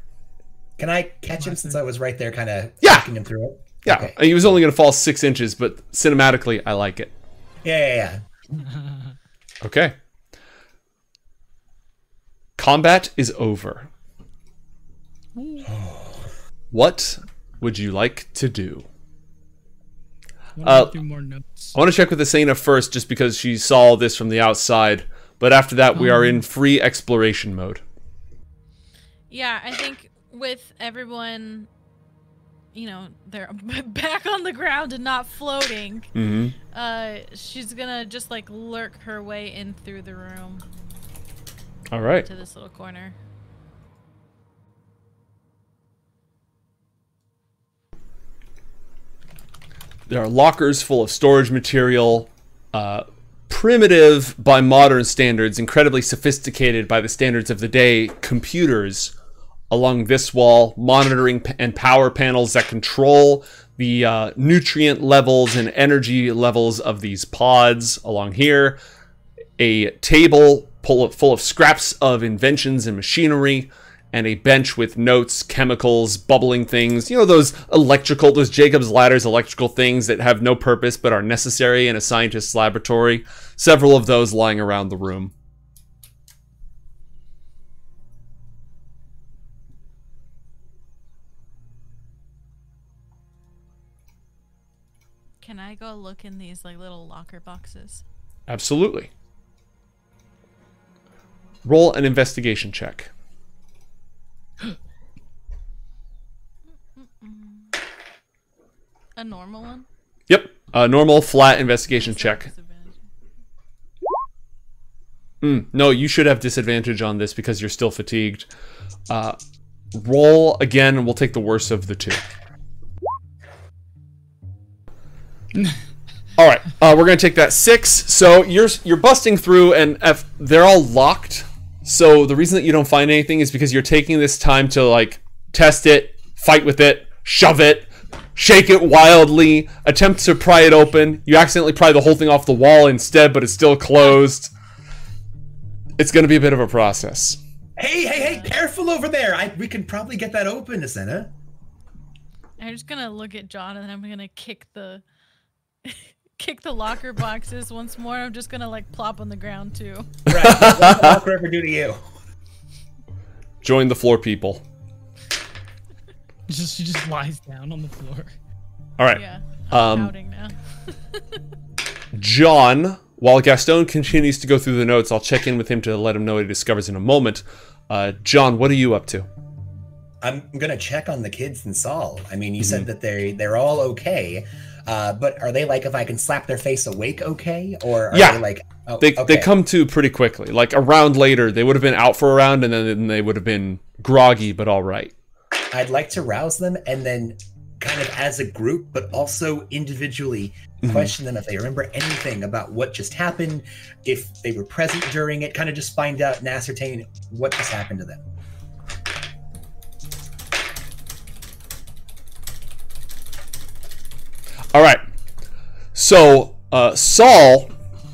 E: Can I catch him since I was right there kind of walking him through it?
B: Yeah.
E: Okay.
B: He was only going to fall 6 inches, but cinematically, I like it.
E: Yeah.
B: Okay. Combat is over. What would you like to do?
D: Through more notes.
B: I want to check with Asena first, just because she saw this from the outside. But after that, we are in free exploration mode.
C: Yeah, I think with everyone, they're back on the ground and not floating.
B: Mm-hmm.
C: She's gonna just like lurk her way in through the room.
B: All right.
C: To this little corner.
B: There are lockers full of storage material, primitive by modern standards, incredibly sophisticated by the standards of the day, computers along this wall, monitoring and power panels that control the nutrient levels and energy levels of these pods along here, a table full of scraps of inventions and machinery, and a bench with notes, chemicals, bubbling things. Those Jacob's Ladder's electrical things that have no purpose but are necessary in a scientist's laboratory. several of those lying around the room.
C: Can I go look in these like little locker boxes?
B: Absolutely. Roll an investigation check.
C: A normal one?
B: Yep. A normal, flat investigation check. No, you should have disadvantage on this because you're still fatigued. Roll again, and we'll take the worst of the two. All right, we're gonna take that 6. So you're busting through, and they're all locked. So the reason that you don't find anything is because you're taking this time to like test it, fight with it, shove it, shake it wildly, attempt to pry it open. You accidentally pry the whole thing off the wall instead, but it's still closed. It's gonna be a bit of a process.
E: Hey! Careful over there! We can probably get that open, Asena.
C: I'm just gonna look at John, and then I'm gonna kick the locker boxes once more. I'm just gonna like plop on the ground too.
E: Right. What did the locker ever do to you?
B: Join the floor people.
D: She just lies down on the floor.
B: All right.
C: Yeah. I'm pouting now.
B: John, while Gastone continues to go through the notes, I'll check in with him to let him know what he discovers in a moment. John, what are you up to?
E: I'm gonna check on the kids and Saul. I mean, you said that they're all okay, but are they like, if I can slap their face awake, okay? Or are they like, oh,
B: they come to pretty quickly. Like a round later, they would have been out for a round, and then they would have been groggy, but all right.
E: I'd like to rouse them, and then kind of as a group, but also individually question them if they remember anything about what just happened, if they were present during it, kind of just find out and ascertain what just happened to them.
B: All right. So, Saul,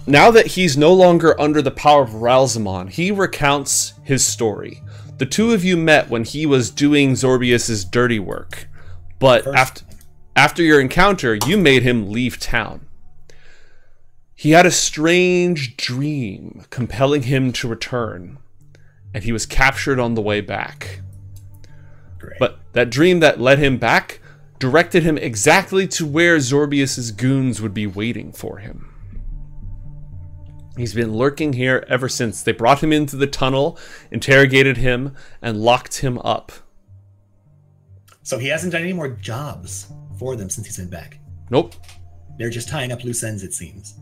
B: now that he's no longer under the power of Ralzamon, he recounts his story. The two of you met when he was doing Zorbius's dirty work, but after your encounter, you made him leave town. He had a strange dream compelling him to return, and he was captured on the way back.
E: Great.
B: But that dream that led him back directed him exactly to where Zorbius's goons would be waiting for him. He's been lurking here ever since. They brought him into the tunnel, interrogated him, and locked him up.
E: So he hasn't done any more jobs for them since he's been back?
B: Nope.
E: They're just tying up loose ends, it seems.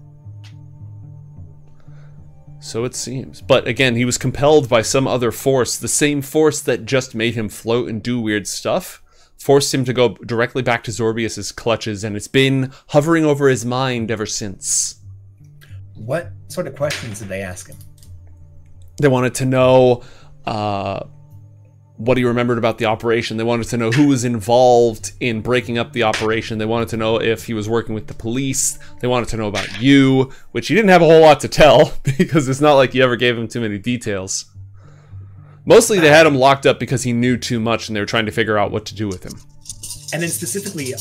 B: So it seems. But again, he was compelled by some other force, the same force that just made him float and do weird stuff. Forced him to go directly back to Zorbius's clutches, and it's been hovering over his mind ever since.
E: What sort of questions did they ask him?
B: They wanted to know what he remembered about the operation. They wanted to know who was involved in breaking up the operation. They wanted to know if he was working with the police. They wanted to know about you, which he didn't have a whole lot to tell, because it's not like you ever gave him too many details. Mostly they had him locked up because he knew too much, and they were trying to figure out what to do with him.
E: And then specifically,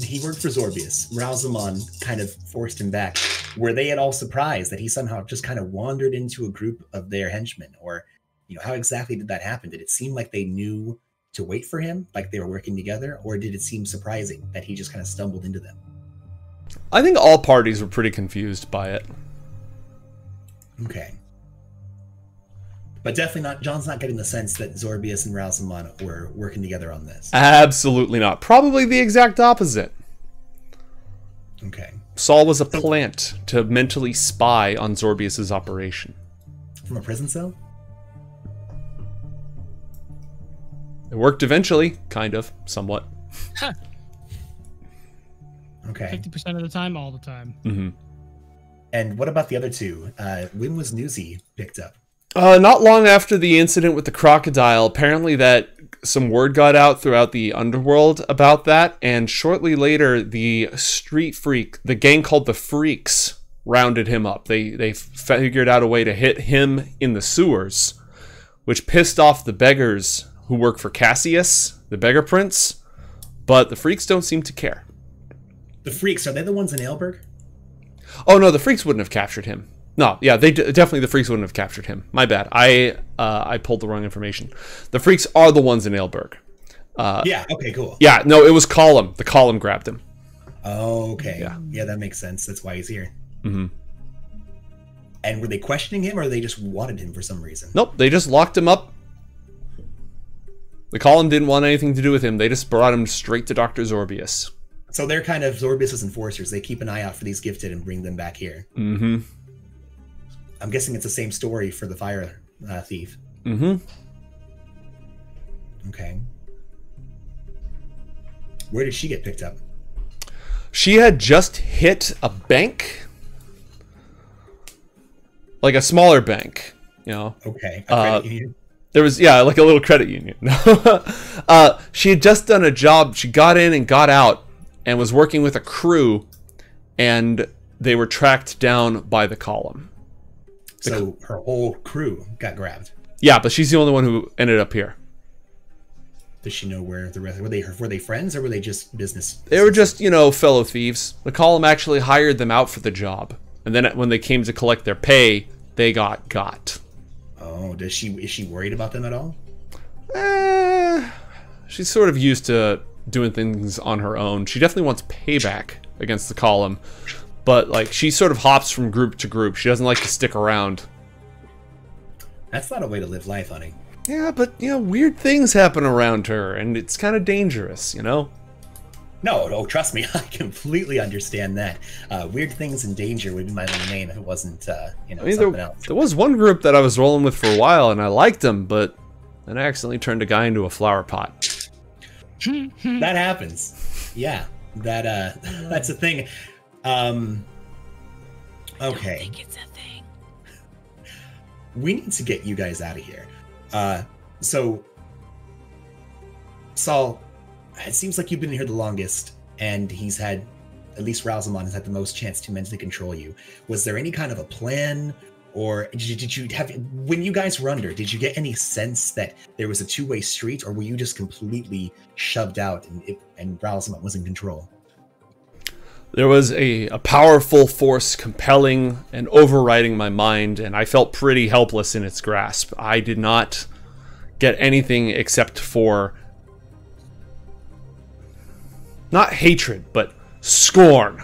E: he worked for Zorbius. Ralzamon kind of forced him back. Were they at all surprised that he somehow just kind of wandered into a group of their henchmen? Or, you know, how exactly did that happen? Did it seem like they knew to wait for him, like they were working together? Or did it seem surprising that he just kind of stumbled into them?
B: I think all parties were pretty confused by it.
E: Okay. But definitely not, John's not getting the sense that Zorbius and Ralzamon were working together on this.
B: Absolutely not. Probably the exact opposite.
E: Okay.
B: Saul was a plant to mentally spy on Zorbius's operation.
E: From a prison cell?
B: It worked eventually, kind of, somewhat.
E: Okay.
D: 50% of the time, all the time.
B: Mm-hmm.
E: And what about the other two? When was Newsy picked up?
B: Not long after the incident with the crocodile. Apparently that some word got out throughout the underworld about that, and shortly later the street freak, the gang called the Freaks, rounded him up. They figured out a way to hit him in the sewers, which pissed off the beggars who work for Cassius, the beggar prince, but the Freaks don't seem to care.
E: The Freaks, are they the ones in Aelberg?
B: Oh no, the freaks wouldn't have captured him. No, yeah, definitely the freaks wouldn't have captured him. My bad. I pulled the wrong information. The freaks are the ones in Aelberg.
E: Yeah. Okay. Cool.
B: Yeah. No, it was Column. The Column grabbed him.
E: Oh, okay. Yeah, that makes sense. That's why he's here.
B: Mm-hmm.
E: And were they questioning him, or they just wanted him for some reason?
B: Nope, they just locked him up. The Column didn't want anything to do with him. They just brought him straight to Dr. Zorbius.
E: So they're kind of Zorbius' enforcers. They keep an eye out for these gifted and bring them back here.
B: Mm-hmm.
E: I'm guessing it's the same story for the fire thief.
B: Mm-hmm.
E: Okay. Where did she get picked up?
B: She had just hit a bank. Like a smaller bank, you know.
E: Okay. A credit union?
B: There was, yeah, like a little credit union. She had just done a job. She got in and got out and was working with a crew, and they were tracked down by the Column.
E: So her whole crew got grabbed.
B: Yeah, but she's the only one who ended up here.
E: Does she know where the rest were they friends, or were they just business?
B: They were just, you know, fellow thieves. The Column actually hired them out for the job. And then when they came to collect their pay, they got.
E: Oh, is she worried about them at all?
B: She's sort of used to doing things on her own. She definitely wants payback against the Column, but like she sort of hops from group to group. She doesn't like to stick around.
E: That's not a way to live life, honey.
B: Yeah, but you know, weird things happen around her, and it's kind of dangerous, you know.
E: No, trust me, I completely understand that. Weird things and danger would be my own name if it wasn't, you know,
B: I mean,
E: something else.
B: There was one group that I was rolling with for a while, and I liked them, but then I accidentally turned a guy into a flower pot.
E: That happens. Yeah, that's a thing. Okay.
C: Don't think it's a thing.
E: We need to get you guys out of here. So, Saul, it seems like you've been here the longest, and he's had, at least Ralzamon has had the most chance to mentally control you. Was there any kind of a plan, or did you have, when you guys were under, did you get any sense that there was a two-way street, or were you just completely shoved out and Ralzamon was in control?
B: There was a powerful force compelling and overriding my mind, and I felt pretty helpless in its grasp. I did not get anything except for not hatred, but scorn.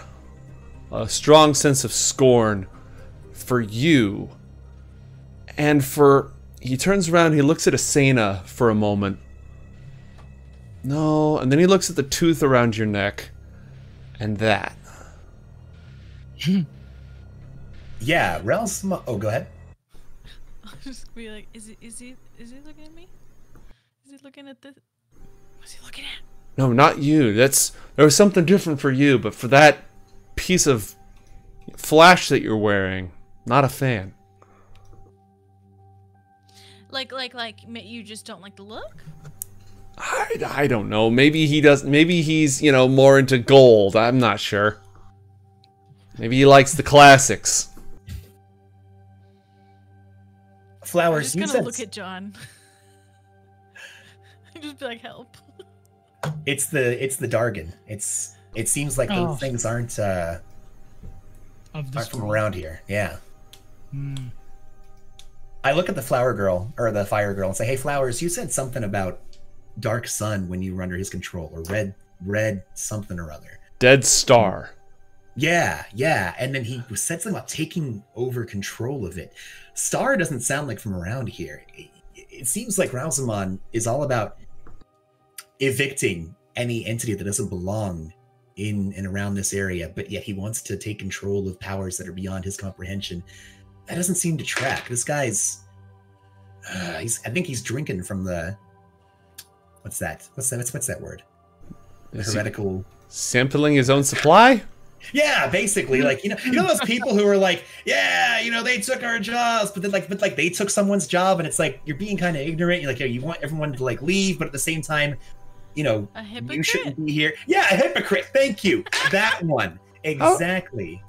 B: A strong sense of scorn for you. And for... He turns around, he looks at Asena for a moment. No, and then he looks at the tooth around your neck. And that.
E: Yeah, Ralzamon... Oh, go ahead.
C: I'll just be like, is he looking at me? Is he looking at this? What's he looking at?
B: No, not you. There was something different for you, but for that piece of flash that you're wearing, not a fan.
C: Like you just don't like the look?
B: I don't know. Maybe he does. Maybe he's, you know, more into gold. I'm not sure. Maybe he likes the classics.
E: Flowers,
C: I'm just gonna look at John. Just be like, help.
E: It's the Dargan. It seems like those things aren't from around here. Yeah. I look at the flower girl or the fire girl and say, "Hey, Flowers, you said something about Dark Sun when you were under his control, or red something or other.
B: Dead Star."
E: Yeah. And then he said something about taking over control of it. Star doesn't sound like from around here. It seems like Ralzamon is all about evicting any entity that doesn't belong in and around this area, but yet he wants to take control of powers that are beyond his comprehension. That doesn't seem to track. This guy's I think he's drinking from the what's that word? The heretical
B: sampling his own supply?
E: Yeah, basically, like, you know those people who are like, yeah, you know, they took our jobs, but then but they took someone's job, and it's like you're being kind of ignorant. You're like, you want everyone to like leave, but at the same time, you know, you shouldn't be here. Yeah, a hypocrite. Thank you. That one exactly.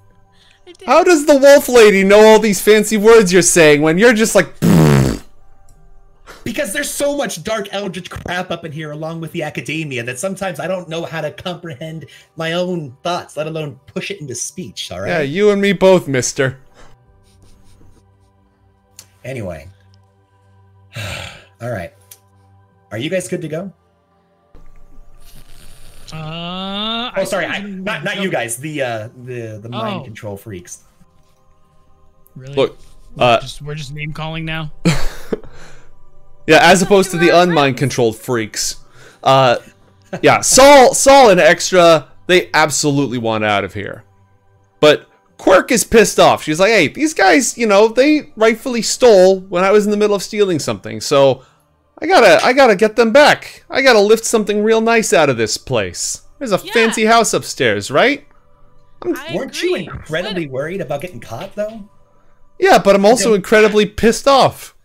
B: How does the wolf lady know all these fancy words you're saying when you're just like?
E: Because there's so much dark eldritch crap up in here along with the academia that sometimes I don't know how to comprehend my own thoughts, let alone push it into speech, all right?
B: Yeah, you and me both, mister.
E: Anyway. All right. Are you guys good to go? Oh, sorry, not you guys. The mind control freaks.
D: Really?
B: Look,
D: we're just name calling now.
B: Yeah, as opposed to the unmind controlled freaks. Yeah, Saul and Extra, they absolutely want out of here. But Quirk is pissed off. She's like, hey, these guys, you know, they rightfully stole when I was in the middle of stealing something, so I gotta get them back. I gotta lift something real nice out of this place. There's a fancy house upstairs, right?
E: Weren't you incredibly worried about getting caught, though?
B: Yeah, but I'm also incredibly pissed off.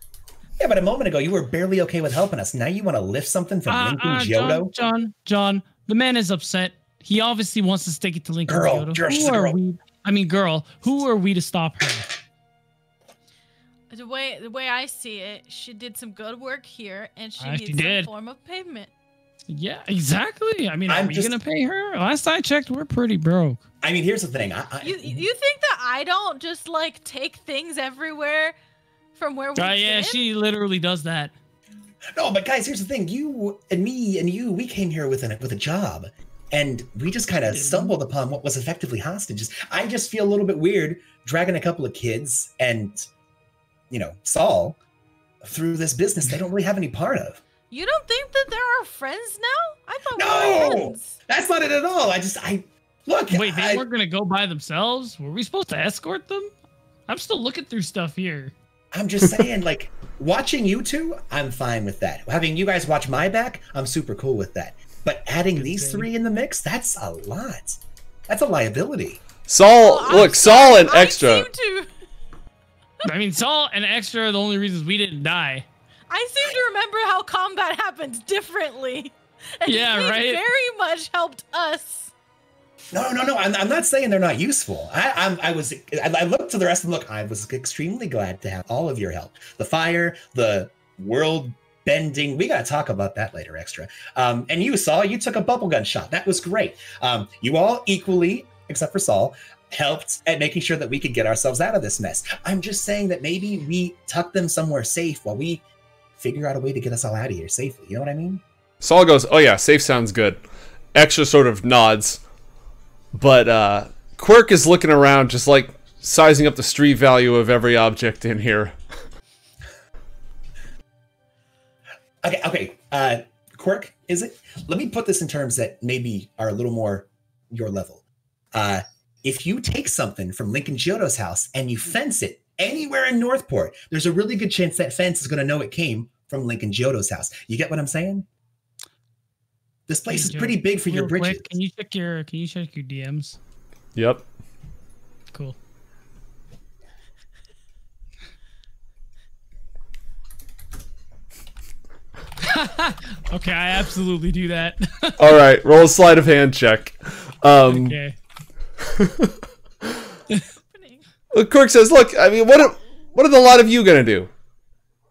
E: Yeah, but a moment ago you were barely okay with helping us. Now you want to lift something from Lincoln Giotto?
D: John, the man is upset. He obviously wants to stick it to Lincoln Giotto. Girl, who are we to stop her?
C: The way I see it, she did some good work here, and she needs some form of payment.
D: Yeah, exactly. I mean, are we gonna pay her? Last I checked, we're pretty broke.
E: I mean, here's the thing.
C: You think that I don't just like take things everywhere from where we
D: yeah, she literally does that.
E: No, but guys, here's the thing. You and me and you, we came here with a job, and we just kind of stumbled upon what was effectively hostages. I just feel a little bit weird dragging a couple of kids and, you know, Saul through this business they don't really have any part of.
C: You don't think that they're our friends now? I thought we were friends.
E: That's not it at all. Look.
D: Wait, they weren't gonna go by themselves? Were we supposed to escort them? I'm still looking through stuff here.
E: I'm just saying, like, watching you two, I'm fine with that. Having you guys watch my back, I'm super cool with that. But adding these three in the mix, that's a lot. That's a liability.
B: Saul and Extra.
D: I mean, Saul and Extra are the only reasons we didn't die.
C: I seem to remember how combat happens differently. And
D: yeah,
C: they
D: right?
C: very much helped us.
E: No. I'm not saying they're not useful. I looked to the rest of them. Look, I was extremely glad to have all of your help. The fire, the world bending. We got to talk about that later, Extra. And you took a bubble gun shot. That was great. You all equally, except for Saul, helped at making sure that we could get ourselves out of this mess. I'm just saying that maybe we tuck them somewhere safe while we figure out a way to get us all out of here safely. You know what I mean?
B: Saul goes, oh yeah, safe sounds good. Extra sort of nods. But Quirk is looking around, just like sizing up the street value of every object in here. Okay.
E: Quirk, is it? Let me put this in terms that maybe are a little more your level. If you take something from Lincoln Giotto's house and you fence it anywhere in Northport, there's a really good chance that fence is going to know it came from Lincoln Giotto's house. You get what I'm saying? This place is pretty big for your bridges.
D: Quick, can you check your DMs?
B: Yep.
D: Cool. Okay, I absolutely do that.
B: All right, roll a sleight of hand check.
D: Okay.
B: Quirk says, "Look, I mean, what are the lot of you gonna do?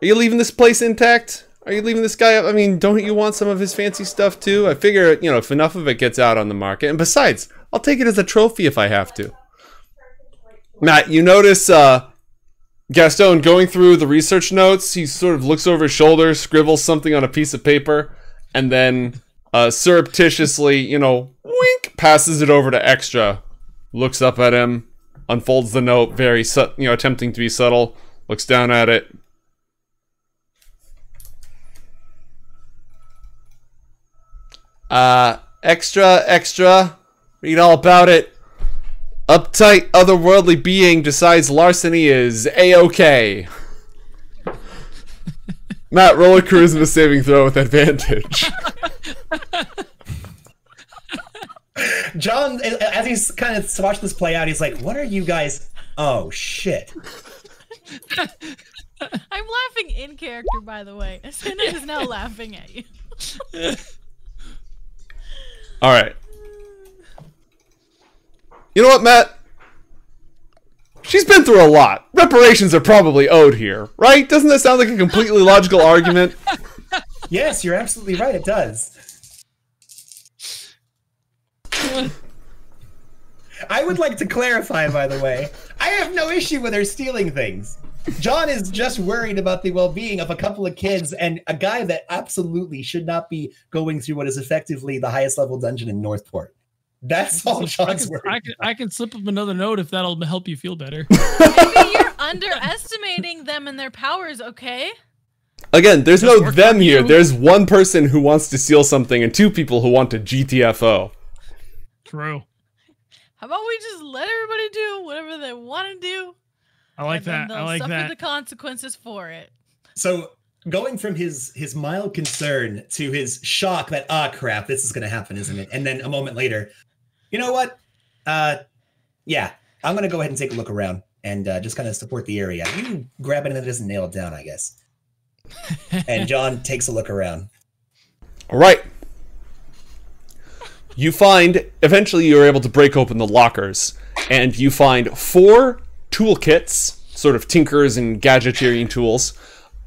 B: Are you leaving this place intact? Are you leaving this guy up? I mean, don't you want some of his fancy stuff too? I figure, you know, if enough of it gets out on the market, and besides, I'll take it as a trophy if I have to." Matt, you notice Gastone going through the research notes. He sort of looks over his shoulder, scribbles something on a piece of paper, and then surreptitiously, you know, wink, passes it over to Extra. Looks up at him, unfolds the note, very, attempting to be subtle. Looks down at it. Extra, read all about it. Uptight, otherworldly being decides larceny is A-OK. Matt, roll a charisma saving throw with advantage.
E: John, as he's kind of watched this play out, he's like, what are you guys? Oh, shit.
C: I'm laughing in character, by the way. Asena is now laughing at you.
B: All right. You know what, Matt? She's been through a lot. Reparations are probably owed here, right? Doesn't that sound like a completely logical argument?
E: Yes, you're absolutely right. It does. I would like to clarify, by the way, I have no issue with her stealing things. John is just worried about the well-being of a couple of kids and a guy that absolutely should not be going through what is effectively the highest level dungeon in Northport. That's all John's worried.
D: I can slip him another note if that'll help you feel better.
C: Maybe you're underestimating them and their powers, okay?
B: Again, there's no them here. There's one person who wants to steal something and two people who want to GTFO.
D: True.
C: How about we just let everybody do whatever they want to do?
D: I like that. I like that.
C: Suffer the consequences for it.
E: So going from his mild concern to his shock that, crap, this is going to happen, isn't it? And then a moment later, you know what? Yeah, I'm going to go ahead and take a look around and just kind of support the area. You grab anything that isn't nailed down, I guess. And John takes a look around.
B: All right. You find, eventually you're able to break open the lockers, and you find 4 toolkits, sort of tinkers and gadgeteering tools,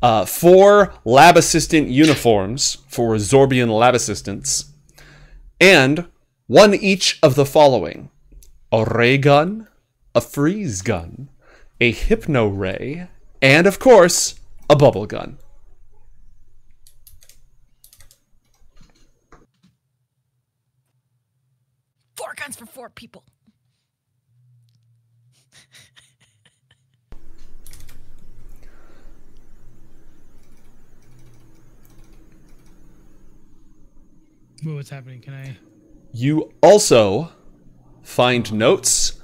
B: 4 lab assistant uniforms for Zorbian lab assistants, and 1 each of the following: a ray gun, a freeze gun, a hypno ray, and of course, a bubble gun.
C: Four guns for 4 people.
D: What's happening? Can I?
B: You also find notes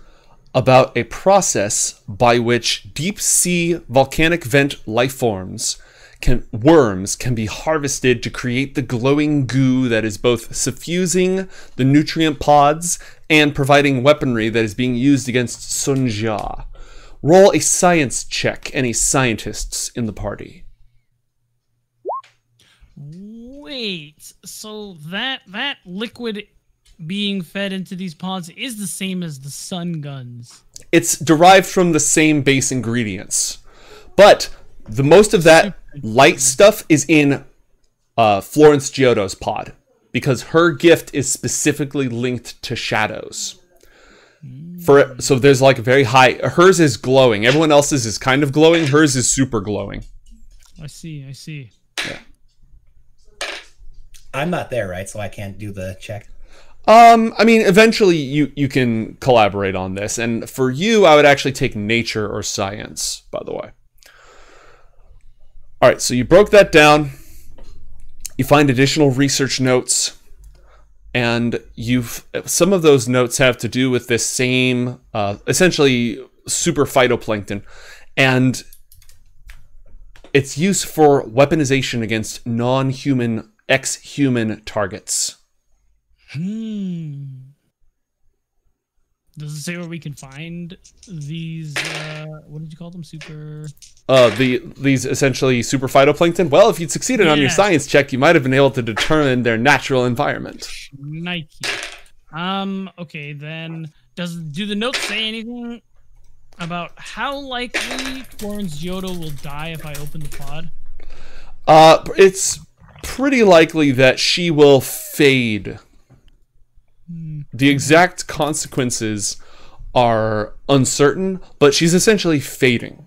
B: about a process by which deep sea volcanic vent lifeforms worms can be harvested to create the glowing goo that is both suffusing the nutrient pods and providing weaponry that is being used against Sunja. Roll a science check, any scientists in the party.
D: Wait, so that liquid being fed into these pods is the same as the sun guns?
B: It's derived from the same base ingredients, but the most of that light stuff is in Florence Giotto's pod, because her gift is specifically linked to shadows. So there's like very high. Hers is glowing. Everyone else's is kind of glowing. Hers is super glowing.
D: I see.
B: Yeah.
E: I'm not there, right? So I can't do the check.
B: I mean, eventually you can collaborate on this, and for you, I would actually take nature or science, by the way. All right, so you broke that down. You find additional research notes, and some of those notes have to do with this same, essentially super phytoplankton, and its use for weaponization against non-human, ex-human targets.
D: Does it say where we can find these, what did you call them?
B: These essentially super phytoplankton? Well, if you'd succeeded on your science check, you might have been able to determine their natural environment.
D: Nike. Okay, then do the notes say anything about how likely Florence Giotto will die if I open the pod?
B: It's pretty likely that she will fade. The exact consequences are uncertain, but she's essentially fading.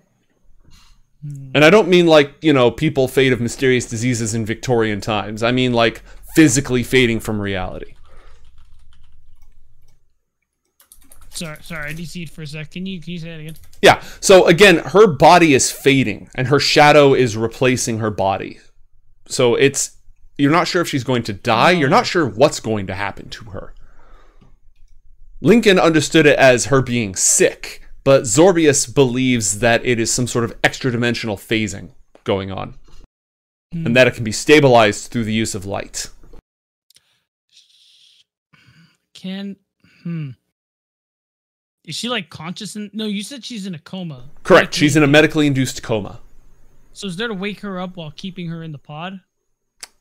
B: And I don't mean like, you know, people fade of mysterious diseases in Victorian times. I mean like physically fading from reality.
D: Sorry, I DC'd for a sec. Can you say that again?
B: Yeah. So again, her body is fading and her shadow is replacing her body. So you're not sure if she's going to die. You're not sure what's going to happen to her. Lincoln understood it as her being sick, but Zorbius believes that it is some sort of extra-dimensional phasing going on, and that it can be stabilized through the use of light.
D: Is she like conscious? No, you said she's in a coma.
B: Correct. She's in a medically induced coma.
D: So is there to wake her up while keeping her in the pod?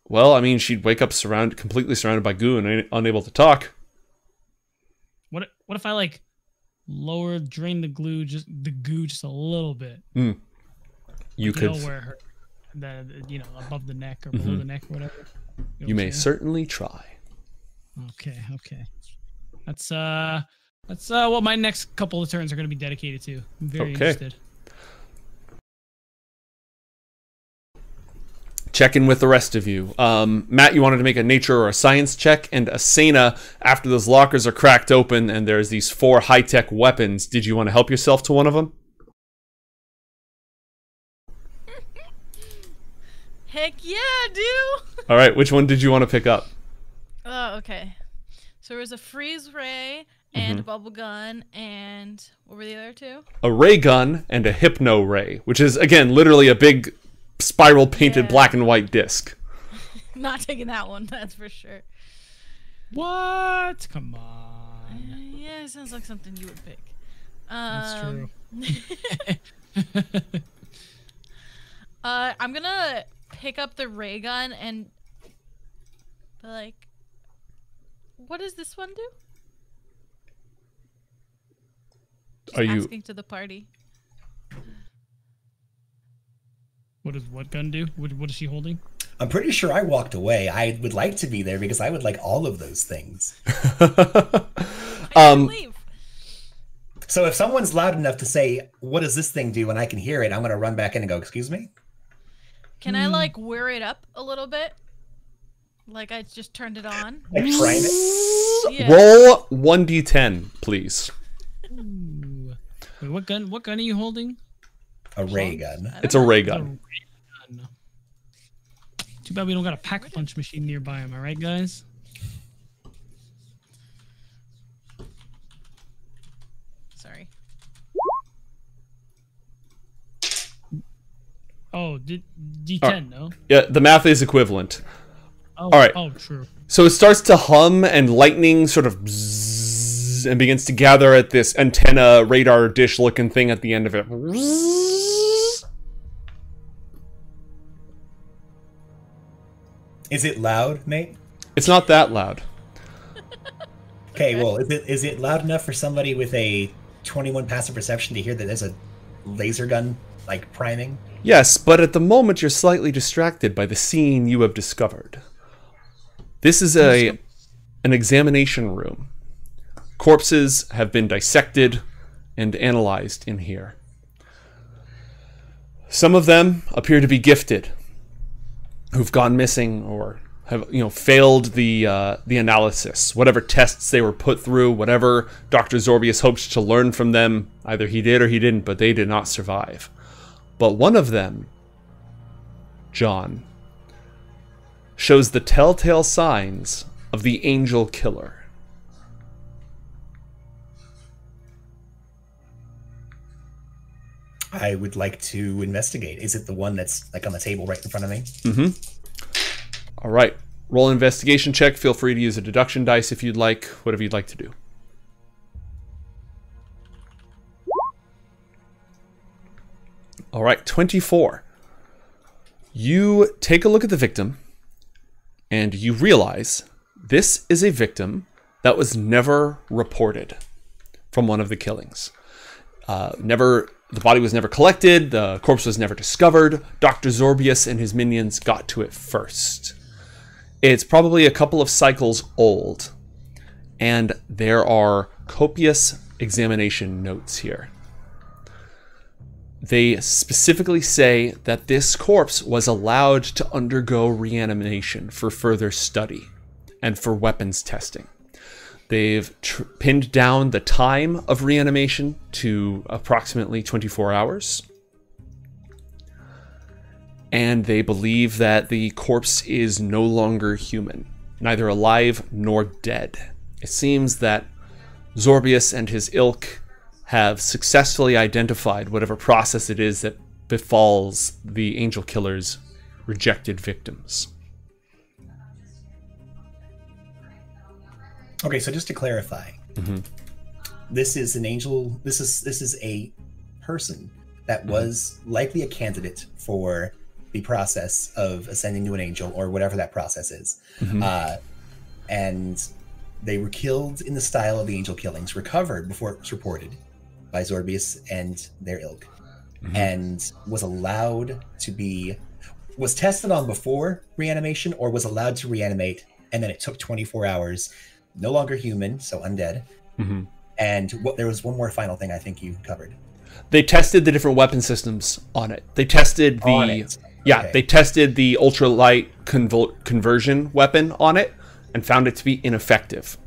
B: Well, I mean, she'd wake up completely surrounded by goo and unable to talk.
D: What if I like lower, drain the goo just a little bit.
B: You
D: like,
B: could
D: where her, above the neck or below the neck or whatever.
B: You may certainly try.
D: Okay. That's what my next couple of turns are going to be dedicated to. I'm very interested.
B: Check in with the rest of you. Matt, you wanted to make a nature or a science check, and Asena, after those lockers are cracked open and there's these 4 high-tech weapons, did you want to help yourself to one of them?
C: Heck yeah, dude!
B: All right, which one did you want to pick up?
C: Oh, okay. So there was a freeze ray and a bubble gun, and what were the other 2?
B: A ray gun and a hypno ray, which is, again, literally a big spiral painted black and white disc.
C: Not taking that one, that's for sure.
D: What? Come on.
C: Yeah, it sounds like something you would pick.
D: That's true.
C: I'm gonna pick up the ray gun and like, what does this one do? Just asking to the party.
D: What does what gun do? What is she holding?
E: I'm pretty sure I walked away. I would like to be there because I would like all of those things.
C: Leave.
E: So if someone's loud enough to say, what does this thing do? And I can hear it, I'm going to run back in and go, excuse me?
C: Can I like whir it up a little bit? Like I just turned it on?
E: Like prime it?
C: Yeah.
B: Roll 1d10, please.
D: Ooh. Wait, what gun are you holding?
E: A ray gun.
B: It's a ray gun.
D: Too bad we don't got a pack punch machine nearby, am I right, guys?
C: Sorry.
D: Oh, D10, no?
B: Yeah, the math is equivalent.
D: Oh,
B: all right.
D: Oh, true.
B: So it starts to hum, and lightning sort of bzzz, and begins to gather at this antenna radar dish looking thing at the end of it.
E: Is it loud, mate?
B: It's not that loud.
E: Okay, well, is it loud enough for somebody with a 21 passive perception to hear that there's a laser gun, like, priming?
B: Yes, but at the moment you're slightly distracted by the scene you have discovered. This is an examination room. Corpses have been dissected and analyzed in here. Some of them appear to be gifted, who've gone missing or have failed the analysis. Whatever tests they were put through, whatever Dr. Zorbius hoped to learn from them, either he did or he didn't, but they did not survive. But one of them, John, shows the telltale signs of the angel killer.
E: I would like to investigate. Is it the one that's like on the table right in front of me?
B: Mm-hmm. All right. Roll an investigation check. Feel free to use a deduction dice if you'd like. Whatever you'd like to do. All right. 24. You take a look at the victim, and you realize this is a victim that was never reported from one of the killings. The body was never collected, the corpse was never discovered. Dr. Zorbius and his minions got to it first. It's probably a couple of cycles old, and there are copious examination notes here. They specifically say that this corpse was allowed to undergo reanimation for further study and for weapons testing. They've pinned down the time of reanimation to approximately 24 hours. And they believe that the corpse is no longer human, neither alive nor dead. It seems that Zorbius and his ilk have successfully identified whatever process it is that befalls the angel killer's rejected victims.
E: Okay, so just to clarify, this is an angel. This is a person that was likely a candidate for the process of ascending to an angel or whatever that process is, and They were killed in the style of the angel killings, recovered before it was reported by Zorbius and their ilk, and was allowed to be, was tested on before reanimation, or was allowed to reanimate, and then it took 24 hours, no longer human, so undead. And there was one more final thing I think you covered.
B: They tested the different weapon systems on it. They tested they tested the ultralight conversion weapon on it and found it to be ineffective.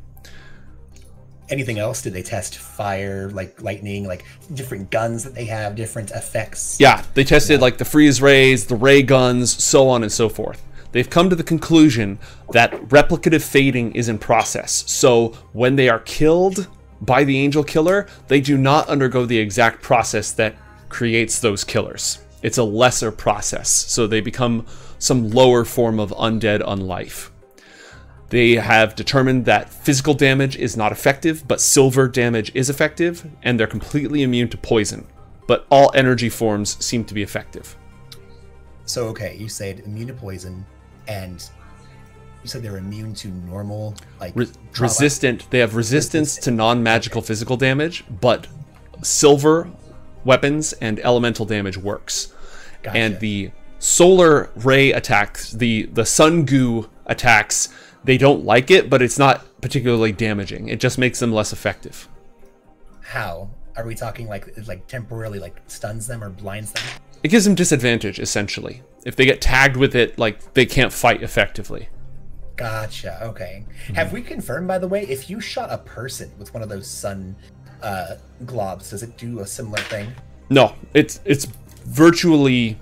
E: Anything else? Did they test fire, like lightning, like different guns that they have, different effects?
B: Yeah, they tested like the freeze rays, the ray guns, so on and so forth. They've come to the conclusion that replicative fading is in process. So when they are killed by the angel killer, they do not undergo the exact process that creates those killers. It's a lesser process, so they become some lower form of undead unlife. They have determined that physical damage is not effective, but silver damage is effective, and they're completely immune to poison. But all energy forms seem to be effective.
E: So, okay, you said immune to poison, and you said they're immune to normal, like...
B: resistant. They have resistance to non-magical physical damage, but silver weapons and elemental damage works.
E: Gotcha.
B: And the solar ray attacks, the sun goo attacks, they don't like it, but it's not particularly damaging. It just makes them less effective.
E: How? Are we talking like temporarily like stuns them or blinds them?
B: It gives them disadvantage, essentially. If they get tagged with it, like, they can't fight effectively.
E: Gotcha, okay. Have we confirmed, by the way, if you shot a person with one of those sun globs, does it do a similar thing?
B: No, it's virtually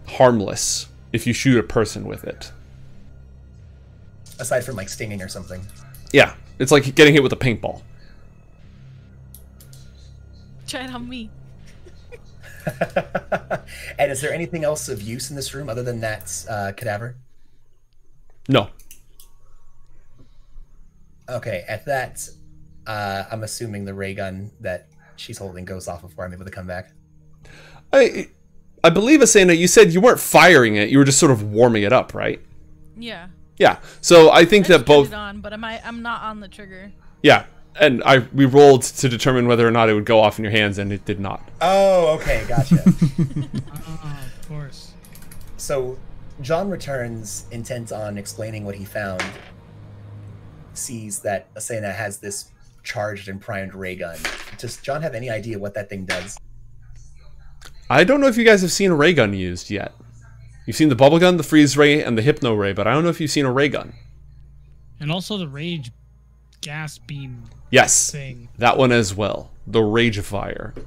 B: harmless if you shoot a person with it.
E: Aside from like stinging or something.
B: Yeah, it's like getting hit with a paintball.
C: Try it on me.
E: And is there anything else of use in this room other than that cadaver?
B: No.
E: Okay, at that, I'm assuming the ray gun that she's holding goes off before I'm able to come back.
B: I believe, Asena, you said you weren't firing it, you were just sort of warming it up, right?
C: Yeah.
B: Yeah, so I think that both...
C: It on, but I'm not on the trigger.
B: Yeah, and we rolled to determine whether or not it would go off in your hands, and it did not.
E: Oh, okay, gotcha.
D: Of course.
E: So, John returns, intent on explaining what he found, sees that Asena has this charged and primed ray gun. Does John have any idea what that thing does?
B: I don't know if you guys have seen a ray gun used yet. You've seen the bubble gun, the freeze ray, and the hypno ray, but I don't know if you've seen a ray gun.
D: And also the rage gas beam.
B: Yes,
D: thing.
B: That one as well. The Ragefier.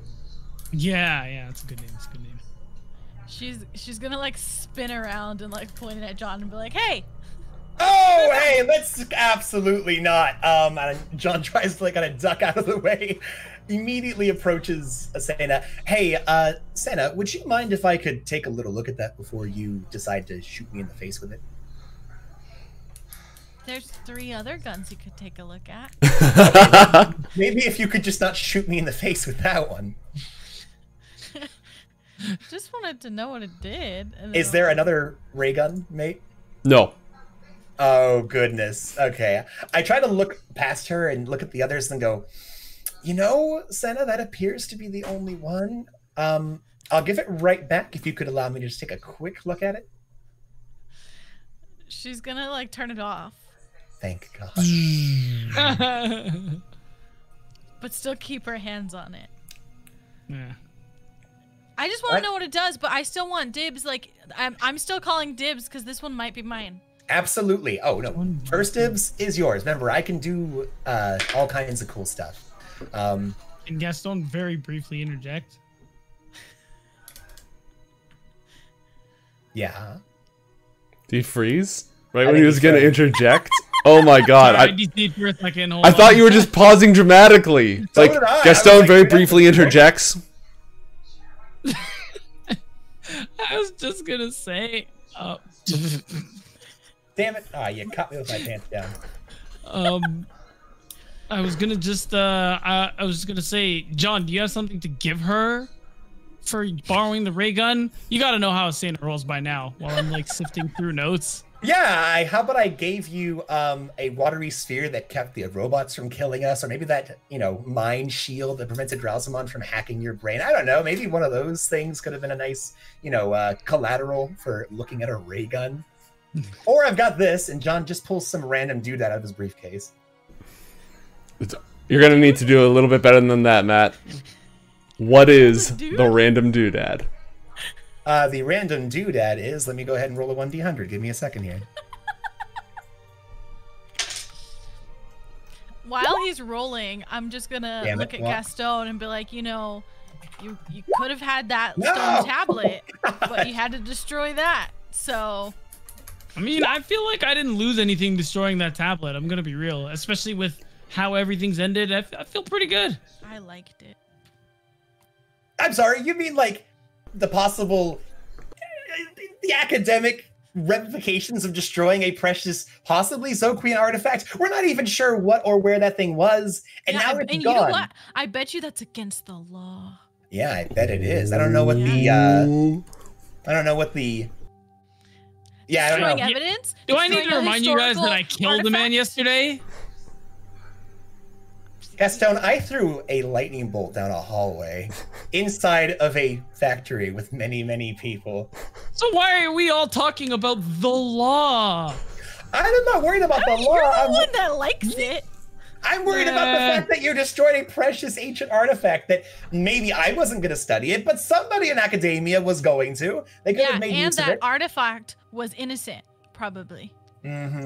D: Yeah, that's a good name. That's a good name.
C: She's gonna like spin around and like point it at John and be like, "Hey."
E: Oh, hey, let's absolutely not. And John tries to like kind of duck out of the way. Immediately approaches Asena. Hey, Sena, would you mind if I could take a little look at that before you decide to shoot me in the face with it?
C: There's 3 other guns you could take a look at.
E: Okay, maybe if you could just not shoot me in the face with that one.
C: Just wanted to know what it did.
E: Is there another ray gun, mate?
B: No.
E: Oh, goodness. Okay. I try to look past her and look at the others and go, you know, Sena, that appears to be the only one. I'll give it right back if you could allow me to just take a quick look at it.
C: She's gonna, like, turn it off.
E: Thank God.
C: But still keep her hands on it.
D: Yeah.
C: I just want to know what it does, but I still want dibs. Like, I'm still calling dibs because this one might be mine.
E: Absolutely. Oh, no. First dibs is yours. Remember, I can do all kinds of cool stuff.
D: Can Gastone very briefly interject?
E: Yeah.
B: Did he freeze? Right when he was going to interject? Oh my God. I thought you were just pausing dramatically.
E: So
B: like, Gastone very briefly interjects.
D: I was just going to say...
E: Damn it. Ah, you caught me with my pants down.
D: I was gonna just I was gonna say, John, do you have something to give her for borrowing the ray gun? You gotta know how Asena rolls by now while I'm like sifting through notes.
E: Yeah, how about I gave you a watery sphere that kept the robots from killing us, or maybe that, mind shield that prevented Ralzamon from hacking your brain. I don't know, maybe one of those things could have been a nice, collateral for looking at a ray gun. Or I've got this, and John just pulls some random dude out of his briefcase.
B: You're gonna need to do a little bit better than that, Matt. What is the random doodad?
E: The random doodad is, let me go ahead and roll a 1d100. Give me a second here.
C: While he's rolling, I'm just gonna look at Gastone and be like, you could have had that stone tablet, but you had to destroy that. So,
D: I mean, I feel like I didn't lose anything destroying that tablet. I'm gonna be real, especially with how everything's ended. I feel pretty good.
C: I liked it.
E: I'm sorry, you mean like the possible, the academic ramifications of destroying a precious, possibly Zoquian artifact? We're not even sure what or where that thing was, and now it's gone.
C: You know what? I bet you that's against the law.
E: Yeah, I bet it is. I don't know what the. I don't know what the. Yeah, I don't know.
C: Evidence?
D: Do I need to remind you guys that I killed the man yesterday?
E: Gastone, I threw a lightning bolt down a hallway inside of a factory with many, many people.
D: So why are we all talking about the law?
E: I'm not worried about the law.
C: You're the one that likes it.
E: I'm worried about the fact that you destroyed a precious ancient artifact that maybe I wasn't going to study it, but somebody in academia was going to. They could have made use of it.
C: And that artifact was innocent, probably.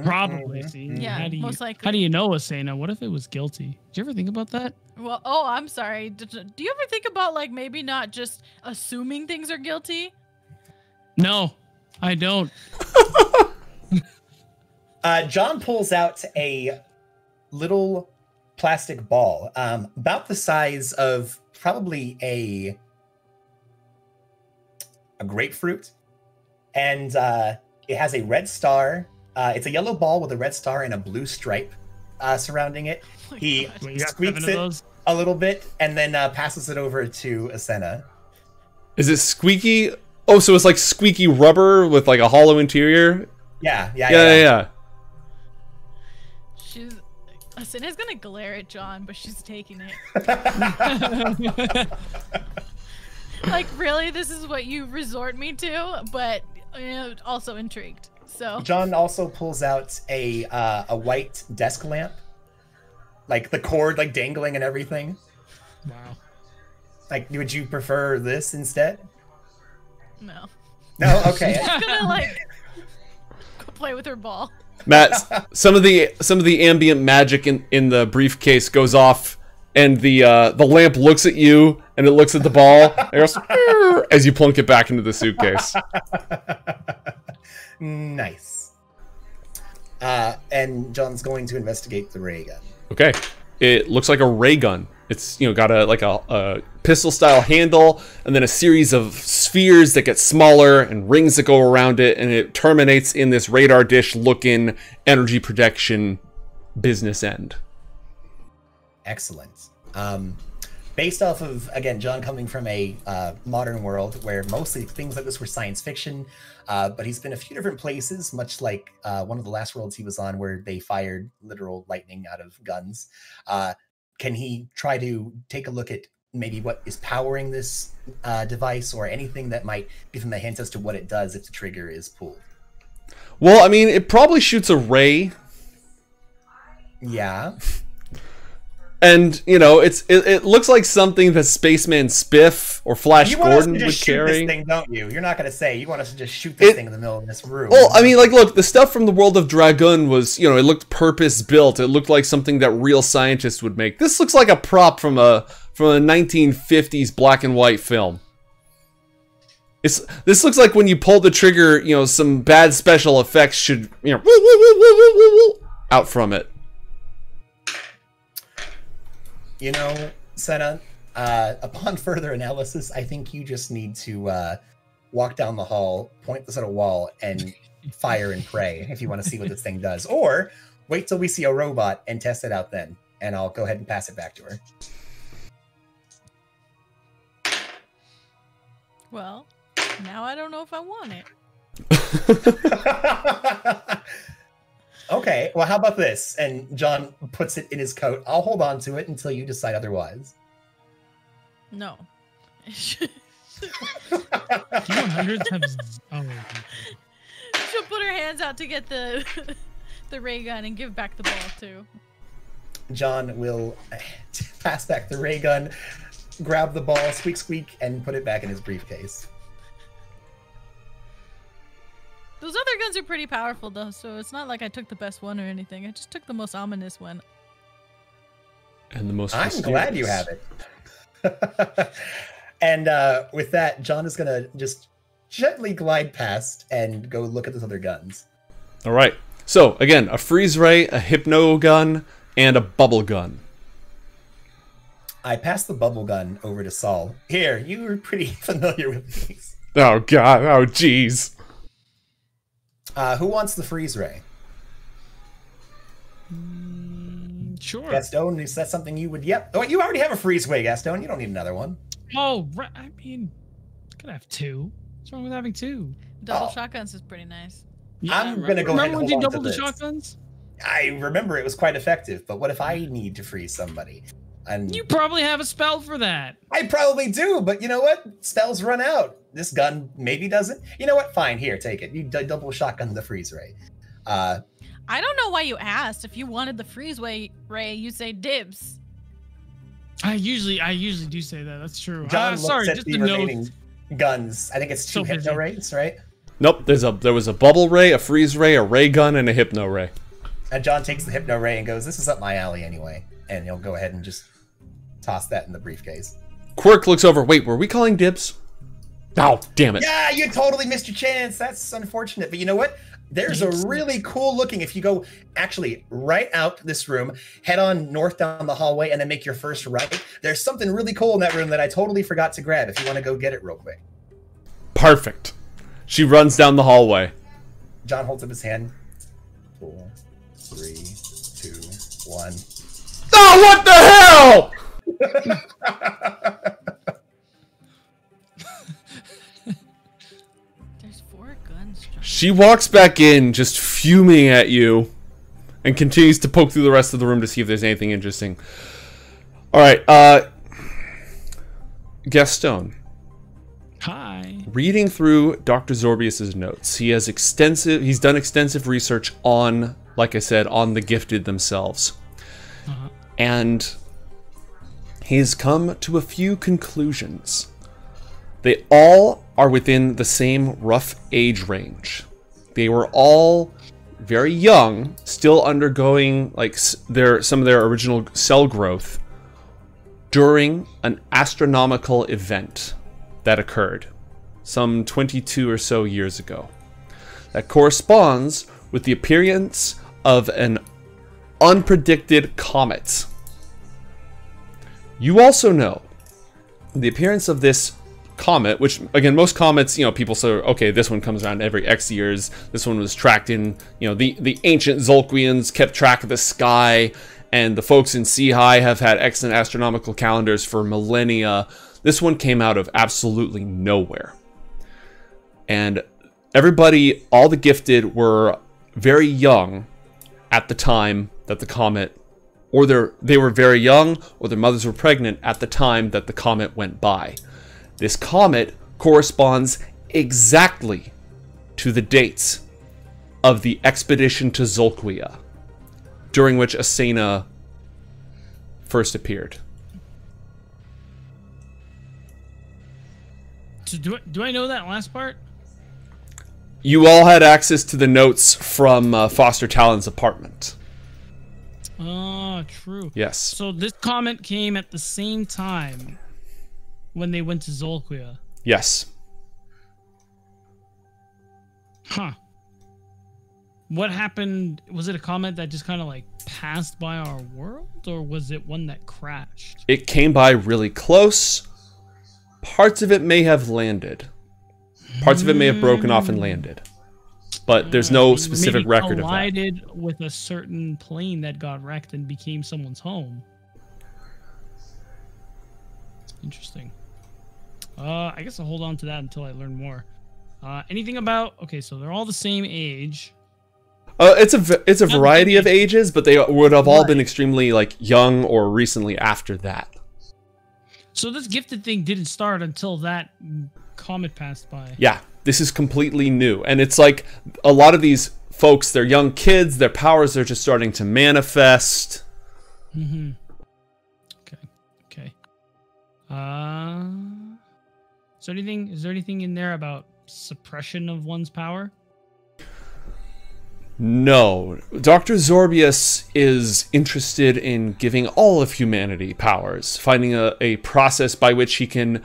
D: Probably. See,
C: yeah, most likely.
D: How do you know, Asena? What if it was guilty? Did you ever think about that?
C: Well, I'm sorry. Do you ever think about like maybe not just assuming things are guilty?
D: No, I don't.
E: John pulls out a little plastic ball, about the size of probably a grapefruit, and it has a red star. It's a yellow ball with a red star and a blue stripe surrounding it. He squeaks it a little bit and then passes it over to Asena.
B: Is it squeaky? Oh, so it's like squeaky rubber with like a hollow interior?
E: Yeah.
C: Asena's gonna glare at John, but she's taking it. Like, really? This is what you resort me to? But also intrigued. So
E: John also pulls out a white desk lamp, like the cord like dangling and everything.
D: Wow.
E: Like, would you prefer this instead?
C: No.
E: No. Okay.
C: She's gonna like go play with her ball.
B: Matt, some of the ambient magic in the briefcase goes off, and the lamp looks at you, and it looks at the ball, and it goes, as you plunk it back into the suitcase.
E: Nice. And John's going to investigate the ray gun.
B: Okay, it looks like a ray gun. It's got a pistol style handle, and then a series of spheres that get smaller and rings that go around it, and it terminates in this radar dish looking energy protection business end.
E: Excellent. Based off of, again, John coming from a modern world where mostly things like this were science fiction, but he's been a few different places, much like one of the last worlds he was on where they fired literal lightning out of guns. Can he try to take a look at maybe what is powering this device, or anything that might give him a hint as to what it does if the trigger is pulled?
B: Well, I mean, it probably shoots a ray.
E: Yeah.
B: And, it looks like something that Spaceman Spiff or Flash Gordon would carry.
E: This thing, don't you? You're not going to say you want us to just shoot this thing in the middle of this room.
B: Well, I mean, like, look, the stuff from the world of Dragoon was, it looked purpose-built. It looked like something that real scientists would make. This looks like a prop from a 1950s black and white film. This looks like when you pull the trigger, some bad special effects should, out from it.
E: Senna, upon further analysis, I think you just need to walk down the hall, point this at a wall, and fire and pray if you want to see what this thing does. Or wait till we see a robot and test it out then, and I'll go ahead and pass it back to her.
C: Well, now I don't know if I want it.
E: Okay, well, how about this? And John puts it in his coat. I'll hold on to it until you decide otherwise.
C: No.
D: T100s have. Oh.
C: She'll put her hands out to get the the ray gun and give back the ball too.
E: John will pass back the ray gun, grab the ball, squeak squeak, and put it back in his briefcase.
C: Those other guns are pretty powerful though, so it's not like I took the best one or anything. I just took the most ominous one.
B: And the most
E: I'm glad you have it. And with that, John is going to just gently glide past and go look at those other guns.
B: All right. So, again, a freeze ray, a hypno gun, and a bubble gun.
E: I passed the bubble gun over to Saul. Here, you were pretty familiar with these.
B: Oh, God. Oh, jeez.
E: Who wants the freeze ray?
D: Sure.
E: Gastone, is that something you would... Yep. Oh, you already have a freeze ray, Gastone. You don't need another one.
D: Oh, right. I mean, could have two. What's wrong with having two?
C: Double shotguns is pretty nice.
D: Yeah,
E: I'm going to go ahead and
D: remember when
E: hold
D: you
E: on to
D: doubled the
E: this.
D: shotguns?
E: I remember it was quite effective, but what if I need to freeze somebody? And
D: You probably have a spell for that.
E: I probably do, but you know what? Spells run out. This gun maybe doesn't. You know what? Fine, here, take it. You double shotgun the freeze ray.
C: I don't know why you asked. If you wanted the freeze ray, you say dibs.
D: I usually do say that. That's true.
E: John looks
D: sorry,
E: at
D: just
E: the
D: the note.
E: remaining guns. I think it's two
D: So
E: hypno
D: busy.
E: rays, right?
B: Nope, there was a bubble ray, a freeze ray, a ray gun, and a hypno ray.
E: And John takes the hypno ray and goes, "This is up my alley anyway." And he'll go ahead and just toss that in the briefcase.
B: Quirk looks over. Wait, were we calling dibs? Oh, damn it.
E: Yeah, you totally missed your chance. That's unfortunate. But you know what? There's a really cool looking, if you go actually right out this room, head on north down the hallway, and then make your first right. There's something really cool in that room that I totally forgot to grab if you want to go get it real quick.
B: Perfect. She runs down the hallway.
E: John holds up his hand. 4, 3, 2, 1.
B: Oh, what the hell?
C: There's 4 guns. John.
B: She walks back in, just fuming at you, and continues to poke through the rest of the room to see if there's anything interesting. All right, Gastone.
D: Hi.
B: Reading through Dr. Zorbius's notes, he's done extensive research on, like I said, on the gifted themselves.
D: Uh-huh.
B: And he's come to a few conclusions. They all are within the same rough age range. They were all very young, still undergoing like some of their original cell growth during an astronomical event that occurred some 22 or so years ago. That corresponds with the appearance of an unpredicted comet. You also know the appearance of this comet, which again, most comets, people say, okay, this one comes around every X years. This one was tracked in, the ancient Zolquians kept track of the sky, and the folks in Sea High have had excellent astronomical calendars for millennia. This one came out of absolutely nowhere. And everybody, all the gifted, were very young at the time that the comet, or they were very young, or their mothers were pregnant at the time that the comet went by. This comet corresponds exactly to the dates of the expedition to Zolquia, during which Asena first appeared.
D: So do I know that last part?
B: You all had access to the notes from Foster Talon's apartment.
D: Oh, true.
B: Yes.
D: So this comment came at the same time when they went to Zolquia.
B: Yes.
D: Huh. What happened? Was it a comment that just kind of like passed by our world, or was it one that crashed?
B: It came by really close. Parts of it may have landed. Parts of it may have broken off and landed. But there's no specific
D: Maybe
B: record of that.
D: Collided with a certain plane that got wrecked and became someone's home. Interesting. I guess I'll hold on to that until I learn more. Anything about? Okay, so they're all the same age.
B: It's a variety of ages, but they would have all been extremely like young or recently after that.
D: So this gifted thing didn't start until that comet passed by.
B: Yeah, this is completely new, and it's like a lot of these folks, they're young kids. Their powers are just starting to manifest.
D: Mm-hmm. Okay. Is there anything in there about suppression of one's power?
B: No. Dr. Zorbius is interested in giving all of humanity powers, finding a process by which he can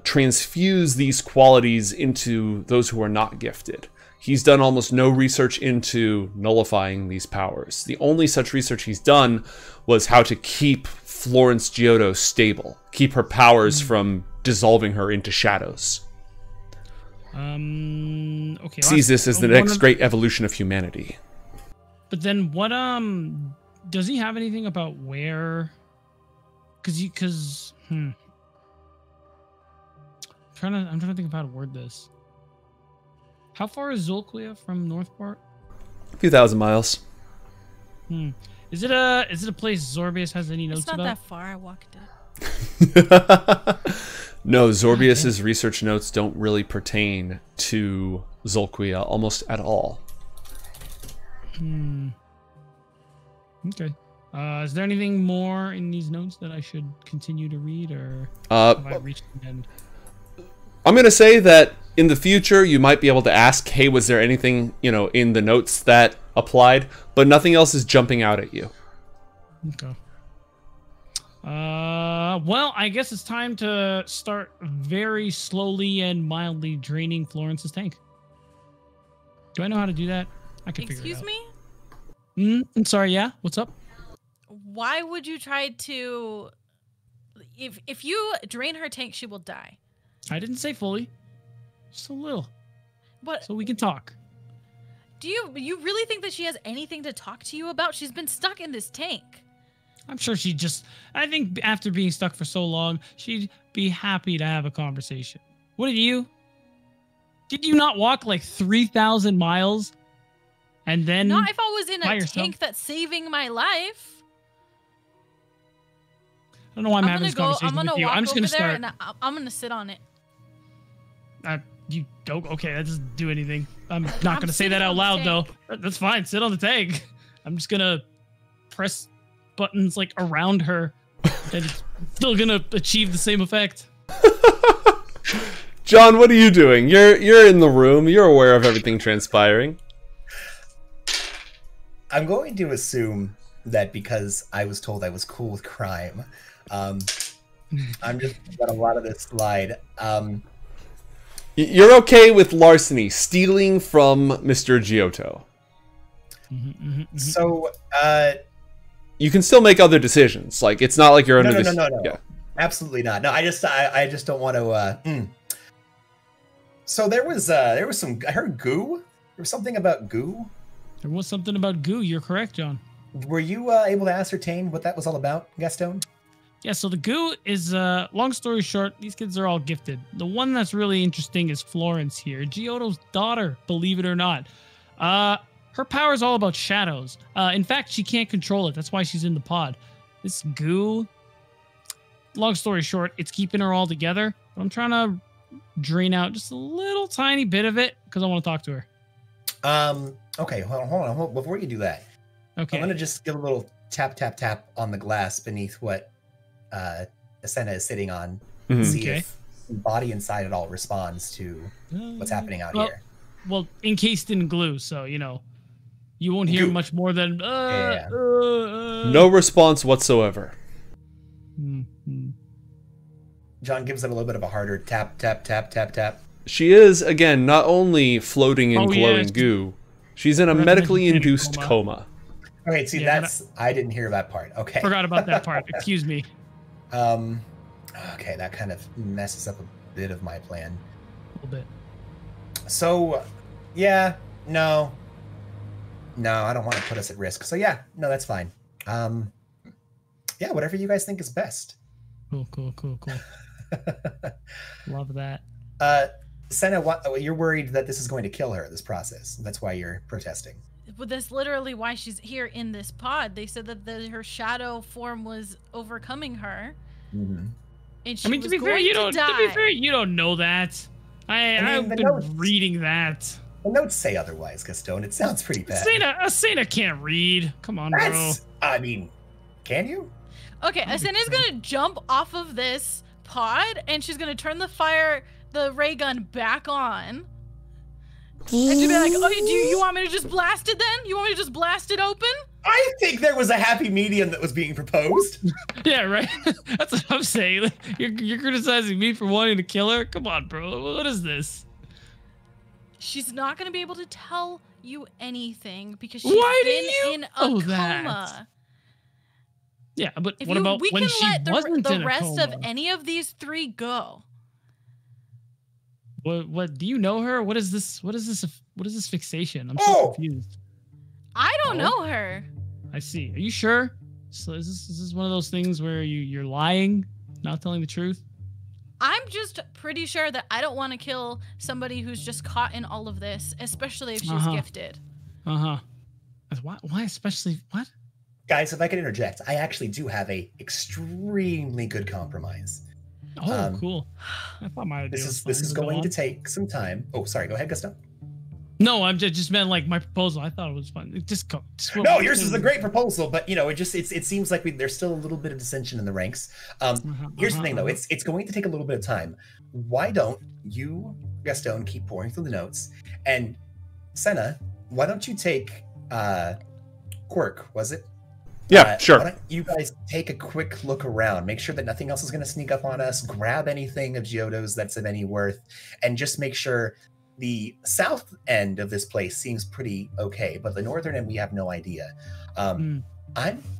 B: transfuse these qualities into those who are not gifted. He's done almost no research into nullifying these powers. The only such research he's done was how to keep Florence Giotto stable, keep her powers from dissolving her into shadows.
D: Okay.
B: Sees this as the next great evolution of humanity.
D: But then what, does he have anything about where? I'm trying to think of how to word this. How far is Zulquia from Northport?
B: A few thousand miles.
D: Is it a place Zorbius has any notes about?
C: It's not that far. I walked it.
B: No, Zorbius's research notes don't really pertain to Zulquia almost at all.
D: Okay. Is there anything more in these notes that I should continue to read, or have I reached the end?
B: I'm going to say that in the future, you might be able to ask, hey, was there anything, in the notes that applied? But nothing else is jumping out at you.
D: Okay. Well, I guess it's time to start very slowly and mildly draining Florence's tank. Do I know how to do that? I can figure it out.
C: Excuse me?
D: I'm sorry, yeah? What's up?
C: Why would you try to... If you drain her tank, she will die.
D: I didn't say fully. Just a little.
C: But
D: so we can talk.
C: Do you really think that she has anything to talk to you about? She's been stuck in this tank.
D: I'm sure I think after being stuck for so long, she'd be happy to have a conversation. What did you not walk like 3,000 miles? And then
C: not if I was in a
D: yourself?
C: tank that's saving my life.
D: I don't know why I'm having this conversation with you. I'm just going to start.
C: And I'm going to sit on it.
D: You don't? Okay, that doesn't do anything. I'm not going to say that out loud, though. That's fine. Sit on the tank. I'm just going to press buttons like around her, and it's still going to achieve the same effect.
B: John, what are you doing? You're in the room. You're aware of everything transpiring.
E: I'm going to assume that because I was told I was cool with crime, I'm just let a lot of this slide.
B: You're okay with larceny, stealing from Mr. Giotto.
E: So,
B: you can still make other decisions. Like, it's not like you're under this...
E: No. Yeah. Absolutely not. No, I just don't want to... So there was some... I heard goo. There was something about goo.
D: There was something about goo. You're correct, John.
E: Were you able to ascertain what that was all about, Gastone?
D: Yeah, so the goo is, long story short, these kids are all gifted. The one that's really interesting is Florence here, Giotto's daughter, believe it or not. Her power is all about shadows. In fact, she can't control it. That's why she's in the pod. This goo, long story short, it's keeping her all together. But I'm trying to drain out just a little tiny bit of it because I want to talk to her.
E: Okay, hold on. Before you do that,
D: okay,
E: I'm going to just give a little tap on the glass beneath what Asena is sitting on. See if the body inside it all responds to what's happening out here.
D: Well, encased in glue, so, you won't hear much more than...
B: No response whatsoever.
E: John gives it a little bit of a harder tap.
B: She is, again, not only floating in glowing goo, she's in a medically induced coma.
E: Okay, see, I didn't hear that part. Okay.
D: Forgot about that part. Excuse me.
E: Okay, that kind of messes up a bit of my plan.
D: A little bit.
E: So, yeah, no, I don't want to put us at risk. So yeah, no, that's fine. Yeah, whatever you guys think is best.
D: Cool. Love that.
E: Senna, you're worried that this is going to kill her, this process. That's why you're protesting.
C: But that's literally why she's here in this pod. They said that her shadow form was overcoming her.
E: Mm-hmm.
C: And she
D: I mean, to be fair, you don't know that. I've been reading that.
E: The notes say otherwise, Gastone. It sounds pretty bad.
D: Asena can't read. Come on, bro.
E: I mean, can you?
C: Okay, Asena's gonna jump off of this pod, and she's gonna turn the ray gun back on. And she'll be like, oh, do you want me to just blast it then? You want me to just blast it open?
E: I think there was a happy medium that was being proposed.
D: Yeah, right? That's what I'm saying. Like, you're criticizing me for wanting to kill her? Come on, bro. What is this?
C: She's not going to be able to tell you anything because she's been in a coma.
D: That? Yeah, but what about when she wasn't in a coma?
C: We can let the rest of any of these three go.
D: What do you know her? What is this fixation? I'm so confused.
C: I don't know her.
D: I see. Are you sure? So is this one of those things where you're lying, not telling the truth?
C: I'm just pretty sure that I don't want to kill somebody who's just caught in all of this, especially if she's gifted.
D: Why especially what?
E: Guys, if I could interject, I actually do have a extremely good compromise.
D: Oh, cool. I thought my idea
E: this is going to take some time. Oh, sorry. Go ahead, Gastone.
D: No, I'm just meant like my proposal. I thought it was fun.
E: No, yours is a great proposal, but you know, it seems like there's still a little bit of dissension in the ranks. Here's the thing, though. It's going to take a little bit of time. Why don't you, Gastone, keep pouring through the notes, and Senna, why don't you take Quirk? Was it?
B: Yeah, sure.
E: Why don't you guys take a quick look around, make sure that nothing else is going to sneak up on us, grab anything of Giotto's that's of any worth, and just make sure the south end of this place seems pretty okay, but the northern end, we have no idea. I'm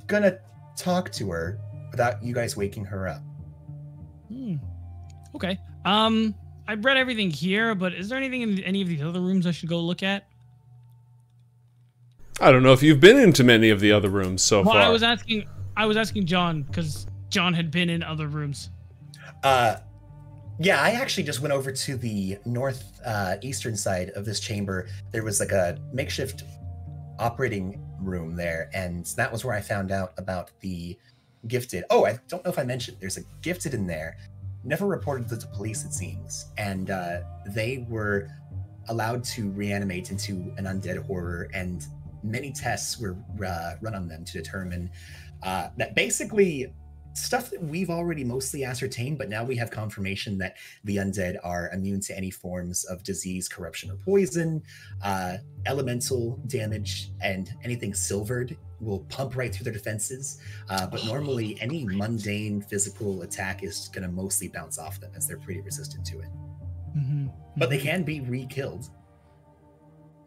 E: going to talk to her without you guys waking her up.
D: Okay. I've read everything here, but is there anything in any of these other rooms I should go look at?
B: I don't know if you've been into many of the other rooms so far.
D: I was asking John because John had been in other rooms.
E: Yeah, I actually just went over to the eastern side of this chamber. There was like a makeshift operating room there, and that was where I found out about the gifted. Oh, I don't know if I mentioned, there's a gifted in there. Never reported to the police, it seems, and they were allowed to reanimate into an undead horror, and many tests were run on them to determine that basically stuff that we've already mostly ascertained, but now we have confirmation that the undead are immune to any forms of disease, corruption, or poison. Elemental damage and anything silvered will pump right through their defenses. But normally any mundane physical attack is going to mostly bounce off them as they're pretty resistant to it. But they can be re-killed.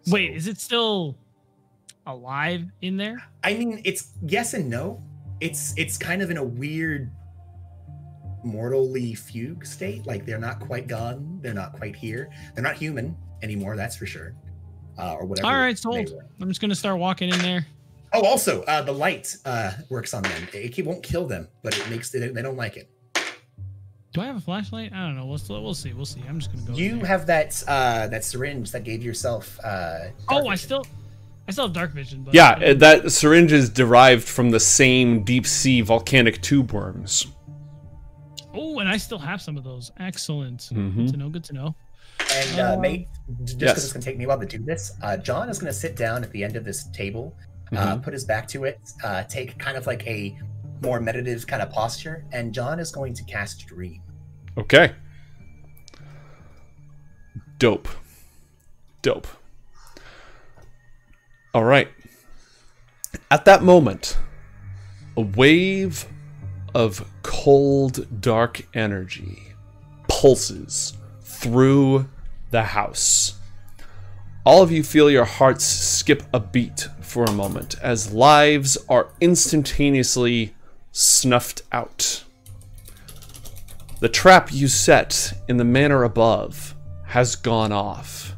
E: So,
D: wait, is it still alive in there?
E: I mean, it's yes and no. It's kind of in a weird mortally fugue state. Like they're not quite gone. They're not quite here. They're not human anymore. That's for sure. Or whatever.
D: All right, sold. I'm just gonna start walking in there.
E: Oh, also, the light works on them. It won't kill them, but it makes they don't like it.
D: Do I have a flashlight? I don't know. We'll see. We'll see. I'm just gonna go.
E: You have that that syringe that gave yourself.
D: I still have dark vision. But
B: yeah, that syringe is derived from the same deep sea volcanic tube worms.
D: Oh, and I still have some of those. Excellent. Good to know. Good to know.
E: And mate, just because it's gonna take me a while to do this, John is gonna sit down at the end of this table, put his back to it, take kind of like a more meditative kind of posture, and John is going to cast Dream.
B: Okay. Dope. All right. At that moment, a wave of cold, dark energy pulses through the house. All of you feel your hearts skip a beat for a moment as lives are instantaneously snuffed out. The trap you set in the manor above has gone off.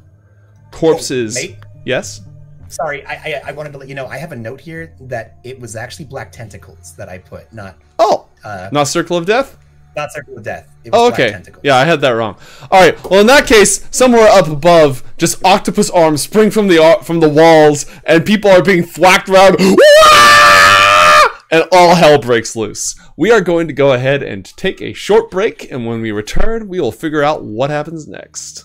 B: Corpses...
E: mate?
B: Yes?
E: Sorry, I wanted to let you know, I have a note here that it was actually black tentacles that I put, not...
B: Oh! Not Circle of Death?
E: not circle of death. It was black tentacles.
B: Yeah, I had that wrong. All right. Well, in that case, somewhere up above, just octopus arms spring from the walls, and people are being thwacked around, and all hell breaks loose. We are going to go ahead and take a short break, and when we return, we will figure out what happens next.